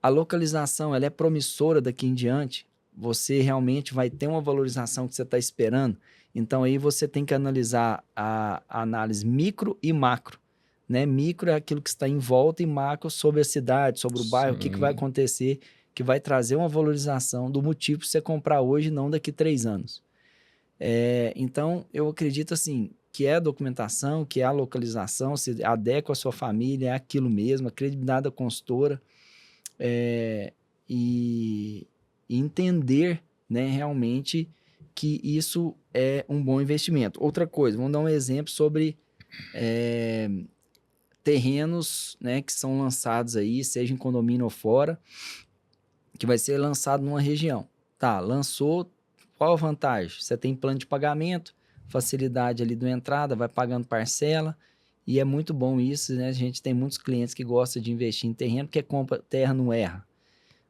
A localização, ela é promissora daqui em diante? Você realmente vai ter uma valorização que você está esperando? Então, aí você tem que analisar a análise micro e macro. Né? Micro é aquilo que está em volta e macro sobre a cidade, sobre o bairro, o que vai acontecer, que vai trazer uma valorização do motivo para você comprar hoje e não daqui 3 anos. Então, eu acredito assim, que é a documentação, que é a localização, se adequa à sua família, é aquilo mesmo, a credibilidade da consultora. E entender, né, realmente que isso é um bom investimento. Outra coisa, vamos dar um exemplo sobre terrenos, né, que são lançados aí, seja em condomínio ou fora, que vai ser lançado numa região. Tá, lançou, qual a vantagem? Você tem plano de pagamento, facilidade ali da entrada, vai pagando parcela, e é muito bom isso, né? A gente tem muitos clientes que gostam de investir em terreno, porque compra terra não erra.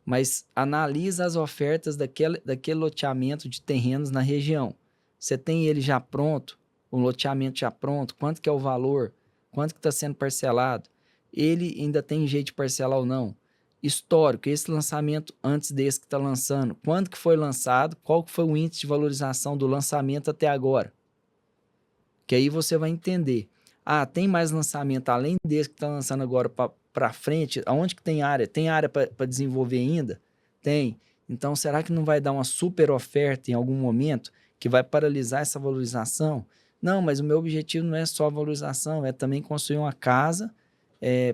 Mas analisa as ofertas daquele loteamento de terrenos na região. Você tem ele já pronto, um loteamento já pronto, quanto que é o valor, quanto que está sendo parcelado, ele ainda tem jeito de parcelar ou não. Histórico, esse lançamento antes desse que está lançando, quando que foi lançado, qual que foi o índice de valorização do lançamento até agora. Que aí você vai entender. Tem mais lançamento além desse que está lançando agora para frente? Aonde que tem área? Tem área para desenvolver ainda? Tem. Então, será que não vai dar uma super oferta em algum momento que vai paralisar essa valorização? Não, mas o meu objetivo não é só a valorização, é também construir uma casa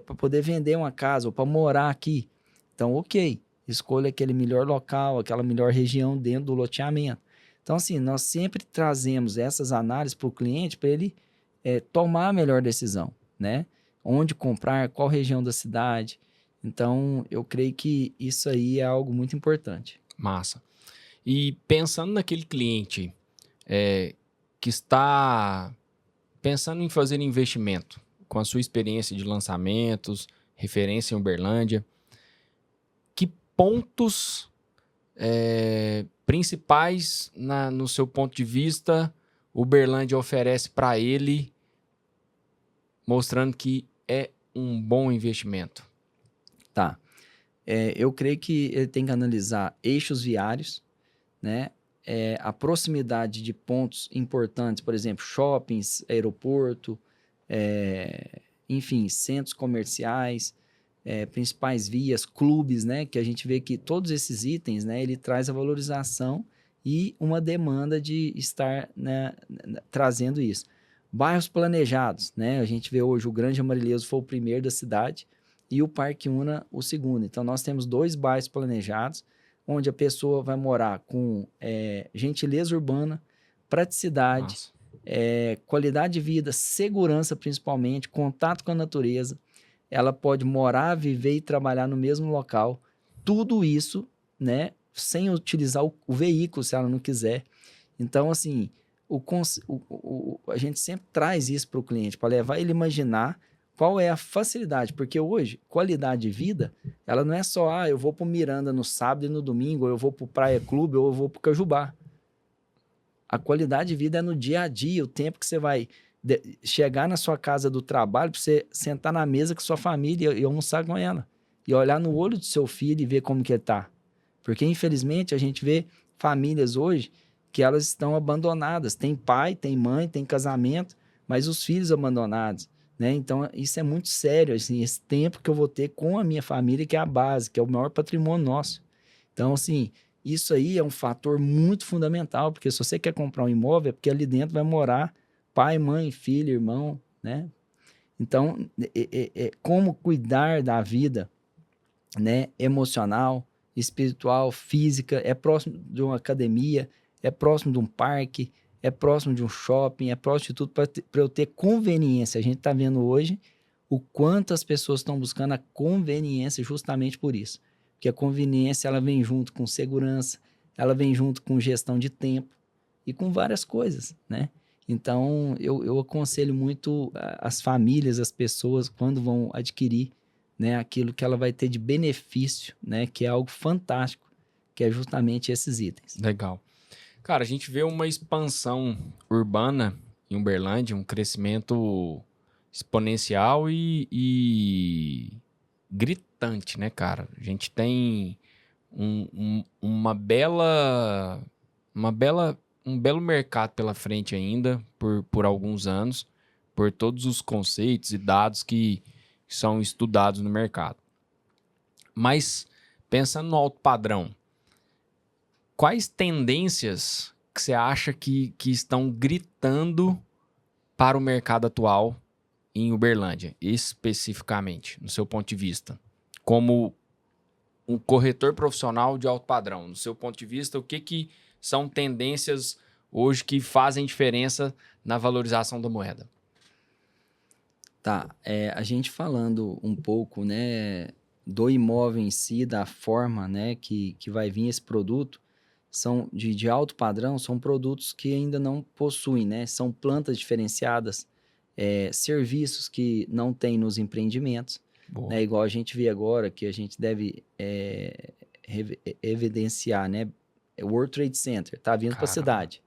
para poder vender uma casa ou para morar aqui. Então, ok, escolha aquele melhor local, aquela melhor região dentro do loteamento. Então, assim, nós sempre trazemos essas análises para o cliente para ele tomar a melhor decisão, né? Onde comprar, qual região da cidade. Então, eu creio que isso aí é algo muito importante. Massa. E pensando naquele cliente que está pensando em fazer investimento, com a sua experiência de lançamentos, referência em Uberlândia, que pontos principais, no seu ponto de vista, Uberlândia oferece para ele, mostrando que é um bom investimento? Tá. Eu creio que ele tem que analisar eixos viários, né? A proximidade de pontos importantes, por exemplo, shoppings, aeroporto, enfim, centros comerciais, principais vias, clubes, né? Que a gente vê que todos esses itens, né? Ele traz a valorização e uma demanda de estar, né, trazendo isso. Bairros planejados, né? A gente vê hoje o Grande Amarelheiros foi o primeiro da cidade e o Parque Una o segundo. Então, nós temos 2 bairros planejados, onde a pessoa vai morar com gentileza urbana, praticidade, Nossa. qualidade de vida, segurança principalmente, contato com a natureza. Ela pode morar, viver e trabalhar no mesmo local. Tudo isso, né, sem utilizar o veículo, se ela não quiser. Então, assim, a gente sempre traz isso para o cliente, para levar ele a imaginar qual é a facilidade. Porque hoje, qualidade de vida, ela não é só, eu vou para o Miranda no sábado e no domingo, ou eu vou para o Praia Clube, ou eu vou para o Cajubá. A qualidade de vida é no dia a dia, o tempo que você vai chegar na sua casa do trabalho, para você sentar na mesa com sua família e almoçar com ela. E olhar no olho do seu filho e ver como que ele está. Porque, infelizmente, a gente vê famílias hoje que elas estão abandonadas. Tem pai, tem mãe, tem casamento, mas os filhos abandonados, né? Então, isso é muito sério, assim, esse tempo que eu vou ter com a minha família, que é a base, que é o maior patrimônio nosso. Então, assim, isso aí é um fator muito fundamental, porque se você quer comprar um imóvel, é porque ali dentro vai morar pai, mãe, filho, irmão, né? Então, como cuidar da vida, né, emocional, espiritual, física, é próximo de uma academia, é próximo de um parque, é próximo de um shopping, é próximo de tudo para eu ter conveniência. A gente está vendo hoje o quanto as pessoas estão buscando a conveniência justamente por isso. Porque a conveniência ela vem junto com segurança, ela vem junto com gestão de tempo e com várias coisas, né? Então, eu aconselho muito as famílias, as pessoas, quando vão adquirir, né, aquilo que ela vai ter de benefício, né, que é algo fantástico, que é justamente esses itens. Legal. Cara, a gente vê uma expansão urbana em Uberlândia, um crescimento exponencial e gritante, né, cara? A gente tem um belo mercado pela frente ainda por alguns anos, por todos os conceitos e dados que são estudados no mercado. Mas, pensando no alto padrão, quais tendências que você acha que estão gritando para o mercado atual em Uberlândia, especificamente, no seu ponto de vista? Como um corretor profissional de alto padrão, no seu ponto de vista, o que são tendências hoje que fazem diferença na valorização da moeda? Tá, a gente falando um pouco, né, do imóvel em si, da forma, né, que vai vir esse produto, são de alto padrão, são produtos que ainda não possuem, né, são plantas diferenciadas, serviços que não tem nos empreendimentos, né, igual a gente vê agora, que a gente deve evidenciar, né, o World Trade Center, tá vindo para a cidade.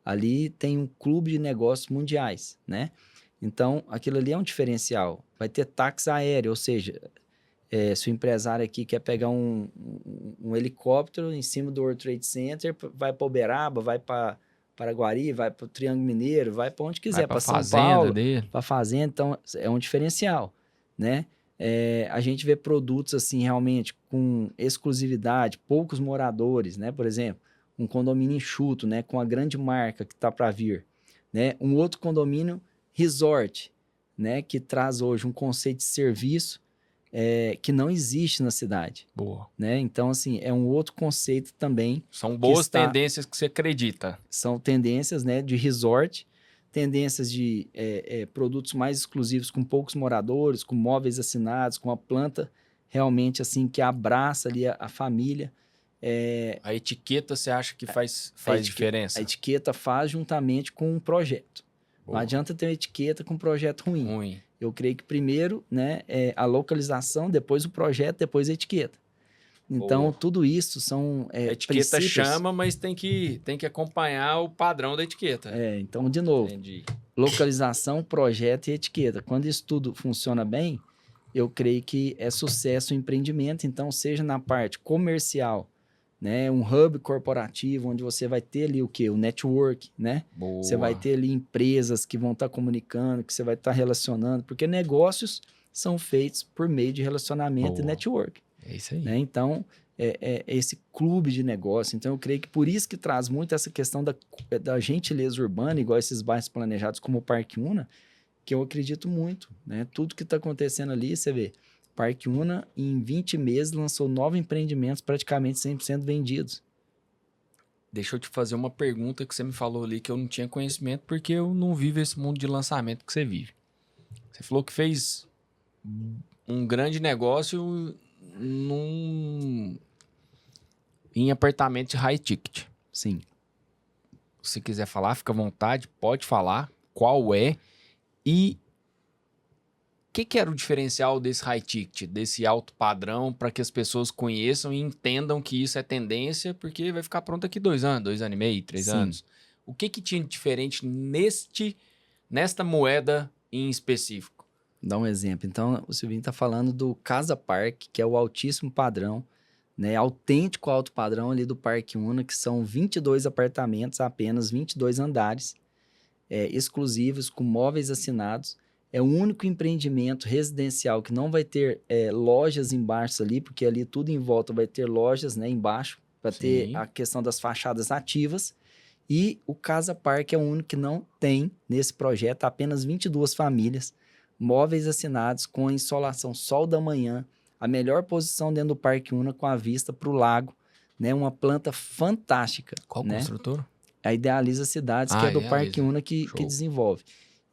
Ali tem um clube de negócios mundiais, né? Então, aquilo ali é um diferencial. Vai ter táxi aéreo, ou seja, se o empresário aqui quer pegar um helicóptero em cima do World Trade Center, vai para Uberaba, vai para Paraguari, vai para o Triângulo Mineiro, vai para onde quiser, para São Paulo, para fazenda. Então, é um diferencial, né? A gente vê produtos assim realmente com exclusividade, poucos moradores, né? Por exemplo, um condomínio enxuto, né? Com a grande marca que está para vir, né? Um outro condomínio resort, né? Que traz hoje um conceito de serviço que não existe na cidade. Boa. Né? Então, assim, é um outro conceito também. São boas tendências que você acredita. São tendências, né, de resort, tendências de produtos mais exclusivos com poucos moradores, com móveis assinados, com a planta realmente assim que abraça ali a família. A etiqueta você acha que faz diferença? A etiqueta faz juntamente com um projeto. Boa. Não adianta ter uma etiqueta com um projeto ruim. Eu creio que primeiro, né, a localização, depois o projeto, depois a etiqueta. Então, Boa. Tudo isso são a etiqueta princípios... chama, mas tem que acompanhar o padrão da etiqueta. Então, de novo, Entendi. Localização, projeto e etiqueta. Quando isso tudo funciona bem, eu creio que é sucesso o empreendimento. Então, seja na parte comercial, né, um hub corporativo, onde você vai ter ali o quê? O network, né? Boa. Você vai ter ali empresas que vão estar comunicando, que você vai estar relacionando, porque negócios são feitos por meio de relacionamento e Boa. network. É isso aí. Né? Então, é esse clube de negócio. Então, eu creio que por isso que traz muito essa questão da gentileza urbana, igual esses bairros planejados como o Parque Una, que eu acredito muito. Né? Tudo que está acontecendo ali, você vê, Parque Una, em 20 meses, lançou 9 empreendimentos praticamente 100% vendidos. Deixa eu te fazer uma pergunta que você me falou ali que eu não tinha conhecimento porque eu não vivo esse mundo de lançamento que você vive. Você falou que fez um grande negócio em apartamento de high ticket. Sim. Se quiser falar, fica à vontade, pode falar qual é e o que era o diferencial desse high ticket, desse alto padrão, para que as pessoas conheçam e entendam que isso é tendência, porque vai ficar pronto aqui 2 anos, 2 anos e meio, 3 Sim. anos. O que tinha de diferente nesta moeda em específico? Dá um exemplo. Então, o Silvinho está falando do Casa Parque, que é o altíssimo padrão, né? Autêntico alto padrão ali do Parque Una, que são 22 apartamentos, apenas 22 andares, exclusivos, com móveis assinados. É o único empreendimento residencial que não vai ter lojas embaixo ali, porque ali tudo em volta vai ter lojas, né, embaixo, para ter a questão das fachadas ativas. E o Casa Parque é o único que não tem nesse projeto, apenas 22 famílias, móveis assinados com a insolação sol da manhã, a melhor posição dentro do Parque Una com a vista para o lago, né, uma planta fantástica. Qual né? construtora? A Idealiza Cidades, que é do Parque Una que Show. desenvolve.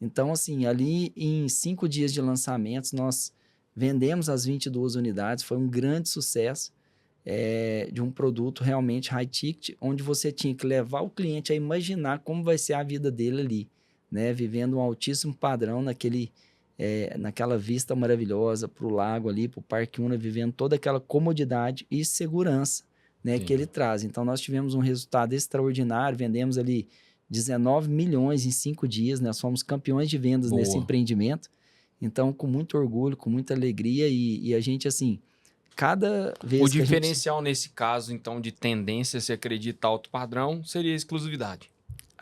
Então, assim, ali em 5 dias de lançamentos, nós vendemos as 22 unidades, foi um grande sucesso de um produto realmente high ticket, onde você tinha que levar o cliente a imaginar como vai ser a vida dele ali, né? Vivendo um altíssimo padrão naquela vista maravilhosa para o lago ali, para o Parque Una, vivendo toda aquela comodidade e segurança, né, que ele traz. Então, nós tivemos um resultado extraordinário, vendemos ali 19 milhões em 5 dias, nós fomos campeões de vendas nesse empreendimento. Então, com muito orgulho, com muita alegria e a gente, assim, cada vez o diferencial nesse caso, então, de tendência, se acredita alto padrão, seria a exclusividade.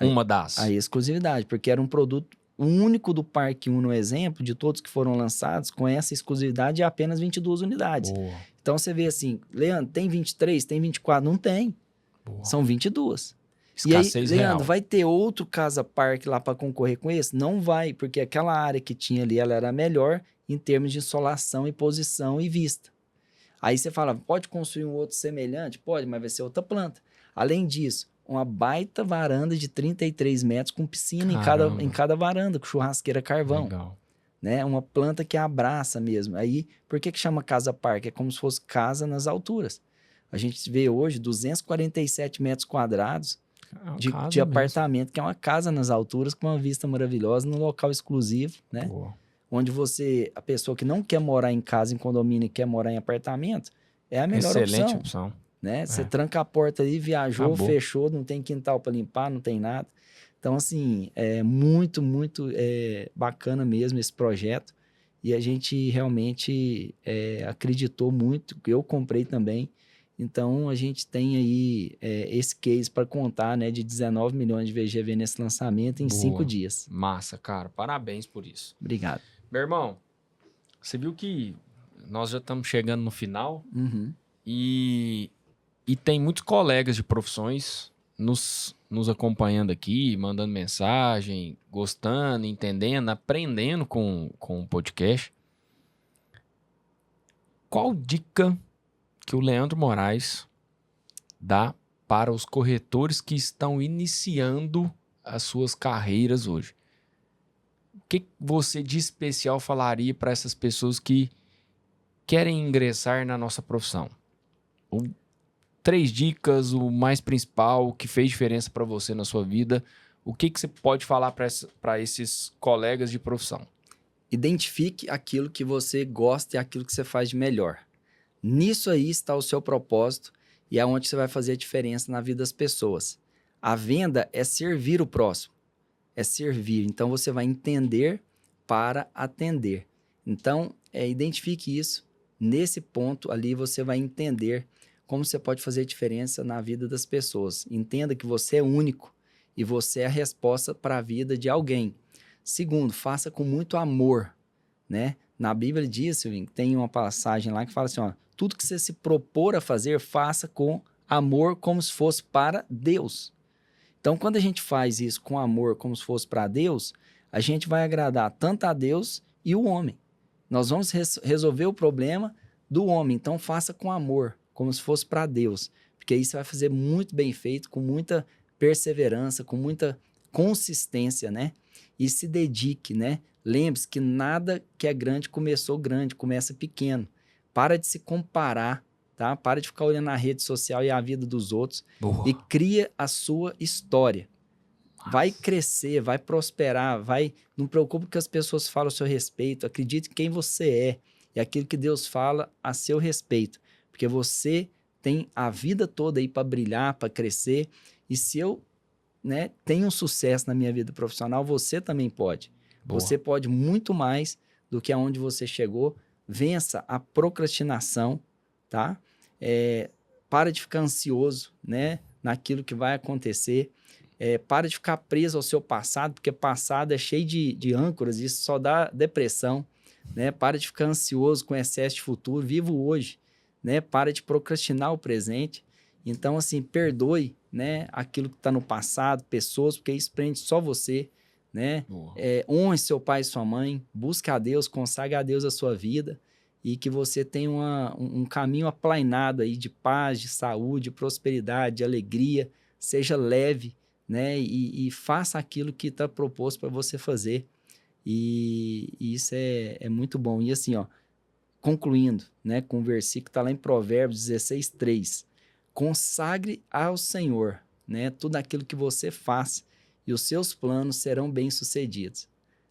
Uma das. A exclusividade, porque era um produto único do Parque Uno, exemplo, de todos que foram lançados, com essa exclusividade de apenas 22 unidades. Boa. Então, você vê assim, Leandro, tem 23, tem 24? Não tem. Boa. São 22. Escassez e aí, Leandro, real. vai ter outro Casa Parque lá para concorrer com esse? Não vai, porque aquela área que tinha ali, ela era melhor em termos de insolação e posição e vista. Aí você fala, pode construir um outro semelhante? Pode, mas vai ser outra planta. Além disso, uma baita varanda de 33 metros com piscina em cada varanda, com churrasqueira carvão. Legal. Né? Uma planta que abraça mesmo. Aí, por que chama Casa Parque? É como se fosse casa nas alturas. A gente vê hoje 247 metros quadrados de apartamento, que é uma casa nas alturas com uma vista maravilhosa, num local exclusivo, né? Boa. Onde a pessoa que não quer morar em casa, em condomínio, e quer morar em apartamento, é a melhor Excelente opção. Né? Você tranca a porta ali, viajou, Acabou. fechou, não tem quintal para limpar, não tem nada. Então, assim, é muito, muito bacana mesmo esse projeto. E a gente realmente acreditou muito, eu comprei também. Então, a gente tem aí esse case para contar, né, de 19 milhões de VGV nesse lançamento em 5 dias. Massa, cara. Parabéns por isso. Obrigado. Meu irmão, você viu que nós já estamos chegando no final e tem muitos colegas de profissões nos acompanhando aqui, mandando mensagem, gostando, entendendo, aprendendo com o podcast. Qual dica que o Leandro Moraes dá para os corretores que estão iniciando as suas carreiras hoje? O que você de especial falaria para essas pessoas que querem ingressar na nossa profissão? 3 dicas, o mais principal, o que fez diferença para você na sua vida. O que você pode falar para esses colegas de profissão? Identifique aquilo que você gosta e aquilo que você faz de melhor. Nisso aí está o seu propósito e é onde você vai fazer a diferença na vida das pessoas. A venda é servir o próximo. É servir. Então, você vai entender para atender. Então, identifique isso. Nesse ponto ali você vai entender como você pode fazer diferença na vida das pessoas. Entenda que você é único e você é a resposta para a vida de alguém. Segundo, faça com muito amor, né? Na Bíblia diz, Silvinho, tem uma passagem lá que fala assim, ó, tudo que você se propor a fazer, faça com amor como se fosse para Deus. Então, quando a gente faz isso com amor como se fosse para Deus, a gente vai agradar tanto a Deus e o homem. Nós vamos resolver o problema do homem. Então, faça com amor, como se fosse para Deus. Porque aí você vai fazer muito bem feito, com muita perseverança, com muita consistência, né? E se dedique, né? Lembre-se que nada que é grande começou grande, começa pequeno. Para de se comparar, tá? Para de ficar olhando a rede social e a vida dos outros. Boa. E cria a sua história. Vai crescer, vai prosperar, não preocupe com o que as pessoas falam a seu respeito, acredite em quem você é e aquilo que Deus fala a seu respeito, porque você tem a vida toda aí para brilhar, para crescer, e se eu, né, tenho um sucesso na minha vida profissional, você também pode. Boa. Você pode muito mais do que aonde você chegou. Vença a procrastinação, tá? Para de ficar ansioso, né, naquilo que vai acontecer. Para de ficar preso ao seu passado, porque passado é cheio de âncoras, isso só dá depressão, né? Para de ficar ansioso com excesso de futuro, viva o hoje, né? Para de procrastinar o presente. Então, assim, perdoe, né, aquilo que está no passado, pessoas, porque isso prende só você, né? Honre seu pai e sua mãe, busque a Deus, consagre a Deus a sua vida e que você tenha um caminho aplainado aí de paz, de saúde, prosperidade, de alegria, seja leve, né? E faça aquilo que está proposto para você fazer. E isso é muito bom. E assim, ó, concluindo, né, com o versículo que está lá em Provérbios 16:3. Consagre ao Senhor, né, tudo aquilo que você faz e os seus planos serão bem-sucedidos.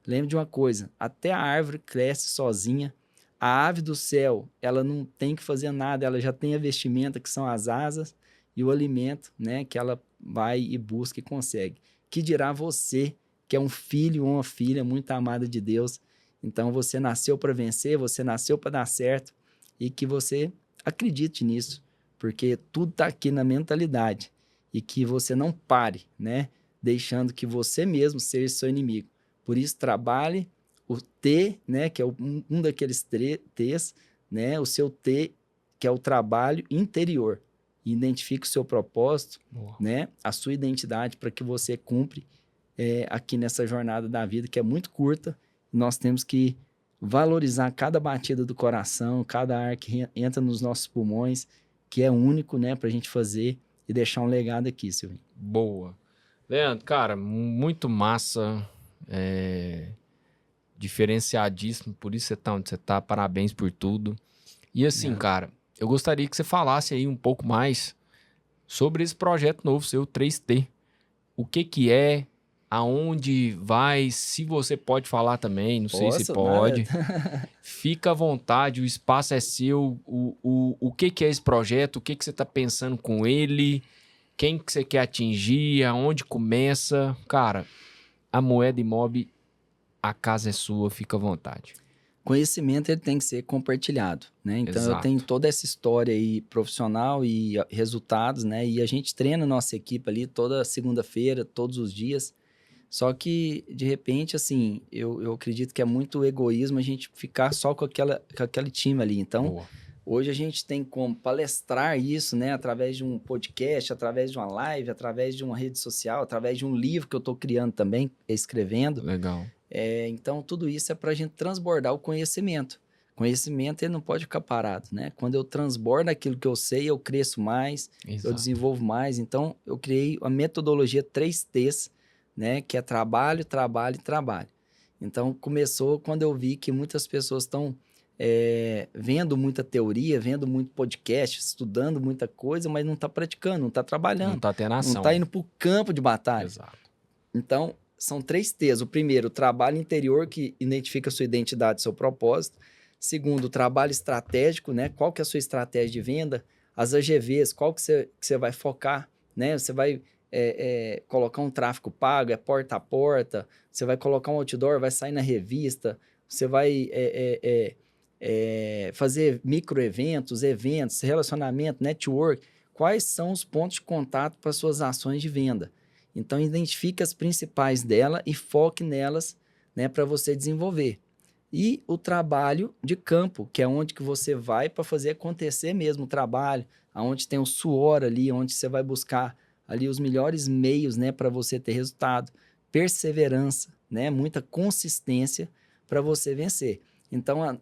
Lembre de uma coisa, até a árvore cresce sozinha, a ave do céu, ela não tem que fazer nada, ela já tem a vestimenta que são as asas e o alimento, né, que ela vai e busca e consegue. Que dirá você, que é um filho ou uma filha muito amada de Deus. Então, você nasceu para vencer, você nasceu para dar certo e que você acredite nisso, porque tudo está aqui na mentalidade e que você não pare, né, deixando que você mesmo seja seu inimigo. Por isso, trabalhe o T, né, que é um daqueles T's, né, o seu T, que é o trabalho interior. Identifique o seu propósito, né, a sua identidade para que você cumpre aqui nessa jornada da vida, que é muito curta. Nós temos que valorizar cada batida do coração, cada ar que entra nos nossos pulmões, que é único, né, para a gente fazer e deixar um legado aqui, Silvinho. Boa. Leandro, cara, muito massa, diferenciadíssimo, por isso você tá onde você tá, parabéns por tudo. E assim, cara, eu gostaria que você falasse aí um pouco mais sobre esse projeto novo seu, 3T. O que é, aonde vai, se você pode falar também, não sei se pode. Fica à vontade, o espaço é seu. O que é esse projeto? O que você está pensando com ele? Quem que você quer atingir? Aonde começa? Cara, a Moeda Imob, a casa é sua, fica à vontade. Conhecimento ele tem que ser compartilhado, né? Então, eu tenho toda essa história aí profissional e resultados, né? E a gente treina nossa equipe ali toda segunda-feira, todos os dias. Só que, de repente, assim, eu acredito que é muito egoísmo a gente ficar só com aquele time ali. Então, hoje a gente tem como palestrar isso, né? Através de um podcast, através de uma live, através de uma rede social, através de um livro que eu estou criando também, escrevendo. Legal. Então, tudo isso é para a gente transbordar o conhecimento. Conhecimento, ele não pode ficar parado, né? Quando eu transbordo aquilo que eu sei, eu cresço mais, eu desenvolvo mais. Então, eu criei a metodologia 3Ts, né? Que é trabalho, trabalho e trabalho. Então, começou quando eu vi que muitas pessoas estão vendo muita teoria, vendo muito podcast, estudando muita coisa, mas não está praticando, não está trabalhando. Não está tendo ação. Não está indo para o campo de batalha. Exato. Então, são 3Ts. O primeiro, o trabalho interior, que identifica a sua identidade, seu propósito. Segundo, o trabalho estratégico, né? Qual que é a sua estratégia de venda? As AGVs, qual que você vai focar, né? Você vai colocar um tráfego pago, porta a porta. Você vai colocar um outdoor, vai sair na revista. Você vai fazer microeventos, eventos, relacionamento, network. Quais são os pontos de contato para suas ações de venda? Então, identifique as principais dela e foque nelas, né, para você desenvolver. E o trabalho de campo, que é onde que você vai para fazer acontecer mesmo o trabalho, aonde tem o suor ali, onde você vai buscar ali os melhores meios, né, para você ter resultado, perseverança, né, muita consistência para você vencer. Então,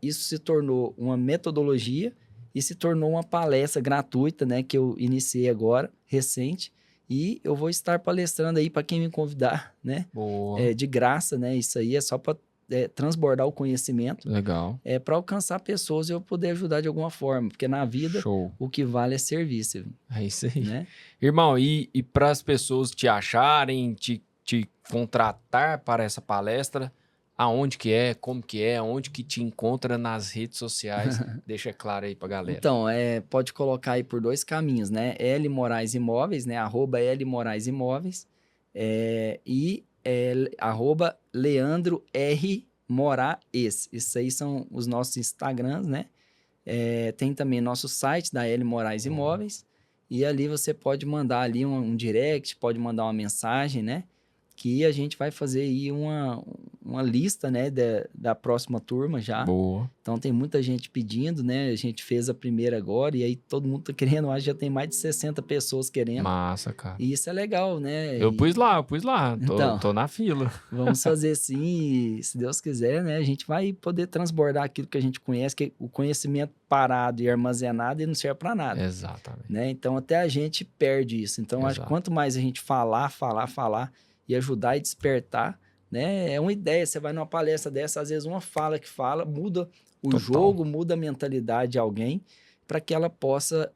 isso se tornou uma metodologia e se tornou uma palestra gratuita, né, que eu iniciei agora, recente, e eu vou estar palestrando aí para quem me convidar, né, Boa. de graça, né, isso aí é só para transbordar o conhecimento, Legal. para alcançar pessoas e eu poder ajudar de alguma forma, porque na vida Show. o que vale é serviço, É isso aí. né? Irmão, e para as pessoas te acharem, te contratar para essa palestra, aonde que é, como que é, onde que te encontra nas redes sociais? Deixa claro aí pra galera. Então, pode colocar aí por 2 caminhos, né? L Moraes Imóveis, né? @L Moraes Imóveis, e @Leandro R. Moraes. Isso aí são os nossos Instagrams, né? Tem também nosso site da L Moraes Imóveis, e ali você pode mandar ali um direct, pode mandar uma mensagem, né? Que a gente vai fazer aí uma lista, né, da próxima turma já. Boa. Então, tem muita gente pedindo, né? A gente fez a primeira agora e aí todo mundo tá querendo. Acho que já tem mais de 60 pessoas querendo. Massa, cara. E isso é legal, né? Eu pus lá. Então, Tô na fila. vamos fazer sim e, se Deus quiser, né? A gente vai poder transbordar aquilo que a gente conhece, que o conhecimento parado e armazenado, ele não serve para nada. Exatamente. Né? Então, até a gente perde isso. Então, acho que quanto mais a gente falar e ajudar e despertar, né? É uma ideia. Você vai numa palestra dessa, às vezes uma fala que fala, muda o jogo, muda a mentalidade de alguém para que ela possa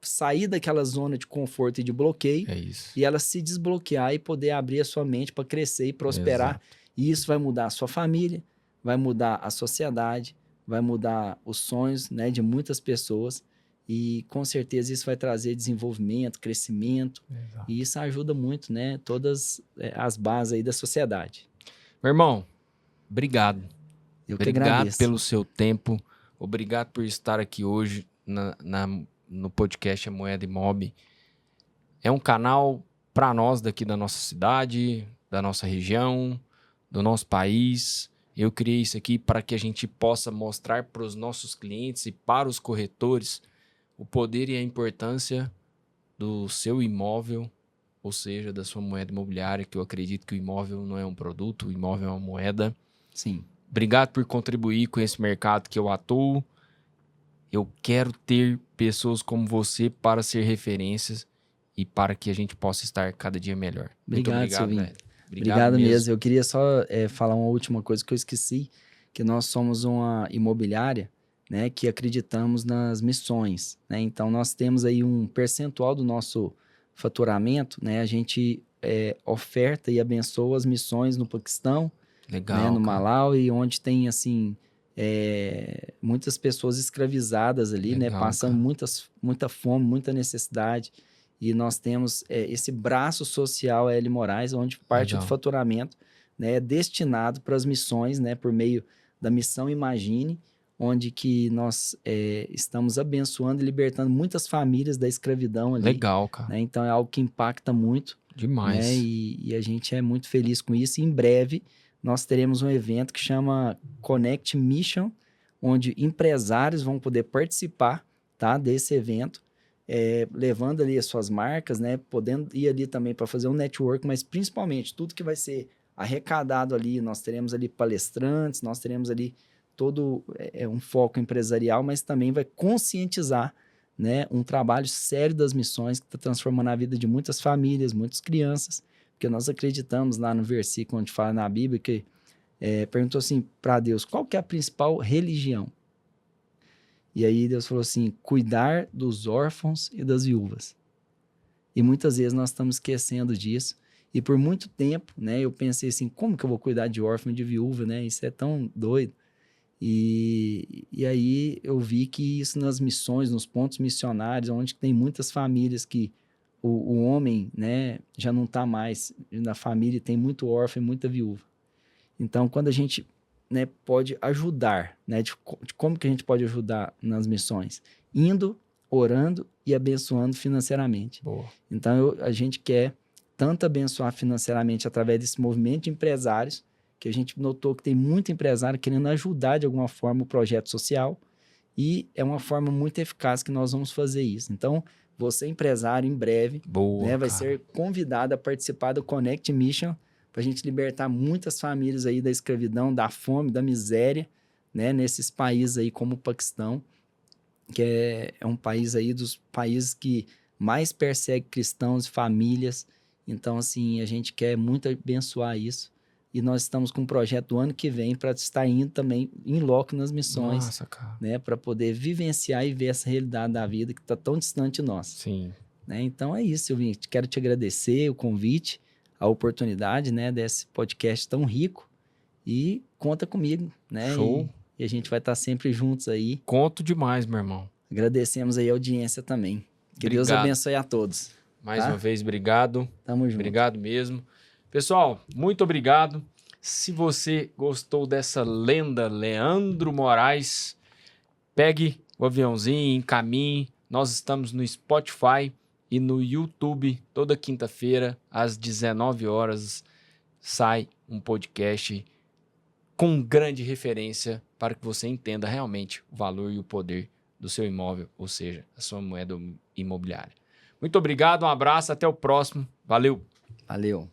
sair daquela zona de conforto e de bloqueio. É isso. E ela se desbloquear e poder abrir a sua mente para crescer e prosperar. Exato. E isso vai mudar a sua família, vai mudar a sociedade, vai mudar os sonhos, né, de muitas pessoas. E com certeza isso vai trazer desenvolvimento, crescimento. Exato. E isso ajuda muito, né? Todas as bases aí da sociedade. Meu irmão, obrigado. Eu que agradeço. Obrigado pelo seu tempo. Obrigado por estar aqui hoje no podcast A Moeda Imob. É um canal para nós daqui da nossa cidade, da nossa região, do nosso país. Eu criei isso aqui para que a gente possa mostrar para os nossos clientes e para os corretores o poder e a importância do seu imóvel, ou seja, da sua moeda imobiliária, que eu acredito que o imóvel não é um produto, o imóvel é uma moeda. Sim. Obrigado por contribuir com esse mercado que eu atuo. Eu quero ter pessoas como você para ser referências e para que a gente possa estar cada dia melhor. Obrigado, muito obrigado, Silvinho. velho. Obrigado mesmo. Eu queria só falar uma última coisa que eu esqueci, que nós somos uma imobiliária, né, que acreditamos nas missões, né? Então, nós temos aí um percentual do nosso faturamento, né? A gente oferta e abençoa as missões no Paquistão, Legal, né, no cara. Malawi, onde tem, assim, muitas pessoas escravizadas ali, Legal, né? Passando muita fome, muita necessidade. E nós temos esse braço social L Moraes, onde parte do faturamento, né, é destinado para as missões, né, por meio da missão Imagine, onde que nós estamos abençoando e libertando muitas famílias da escravidão ali. Legal, cara. Né? Então, é algo que impacta muito. Demais. Né? E a gente é muito feliz com isso. E em breve, nós teremos um evento que chama Connect Mission, onde empresários vão poder participar, tá, desse evento, levando ali as suas marcas, né, podendo ir ali também para fazer um network, mas principalmente tudo que vai ser arrecadado ali, nós teremos ali palestrantes, nós teremos ali todo um foco empresarial, mas também vai conscientizar, né, um trabalho sério das missões que está transformando a vida de muitas famílias, muitas crianças, porque nós acreditamos lá no versículo onde fala na Bíblia que perguntou assim para Deus, qual que é a principal religião? E aí Deus falou assim, cuidar dos órfãos e das viúvas. E muitas vezes nós estamos esquecendo disso. E por muito tempo, né, eu pensei assim, como que eu vou cuidar de órfão e de viúva, né? Isso é tão doido. E aí eu vi que isso nas missões, nos pontos missionários, onde tem muitas famílias que o homem, né, já não está mais na família, tem muito órfão e muita viúva. Então, quando a gente né, pode ajudar, né, de como que a gente pode ajudar nas missões? Indo, orando e abençoando financeiramente. Boa. Então, a gente quer tanto abençoar financeiramente através desse movimento de empresários, que a gente notou que tem muito empresário querendo ajudar de alguma forma o projeto social, e é uma forma muito eficaz que nós vamos fazer isso. Então, você empresário, em breve, Boa, né, vai cara. ser convidado a participar do Connect Mission, para a gente libertar muitas famílias aí da escravidão, da fome, da miséria, né, nesses países aí como o Paquistão, que é um país aí dos países que mais persegue cristãos e famílias. Então, assim, a gente quer muito abençoar isso. E nós estamos com um projeto do ano que vem para estar indo também em loco nas missões, Nossa, cara. né, para poder vivenciar e ver essa realidade da vida que está tão distante de nós. Sim. Né? Então é isso, Silvinho. Quero te agradecer o convite, a oportunidade, né, desse podcast tão rico, e conta comigo, né? Show. E a gente vai estar sempre juntos aí. Conto demais, meu irmão. Agradecemos aí a audiência também. Que Deus Obrigado. abençoe a todos. Mais Tá? uma vez, obrigado. Tamo junto. Obrigado mesmo. Pessoal, muito obrigado. Se você gostou dessa lenda, Leandro Moraes, pegue o aviãozinho, encaminhe. Nós estamos no Spotify e no YouTube. Toda quinta-feira, às 19 horas, sai um podcast com grande referência para que você entenda realmente o valor e o poder do seu imóvel, ou seja, a sua moeda imobiliária. Muito obrigado, um abraço, até o próximo. Valeu! Valeu.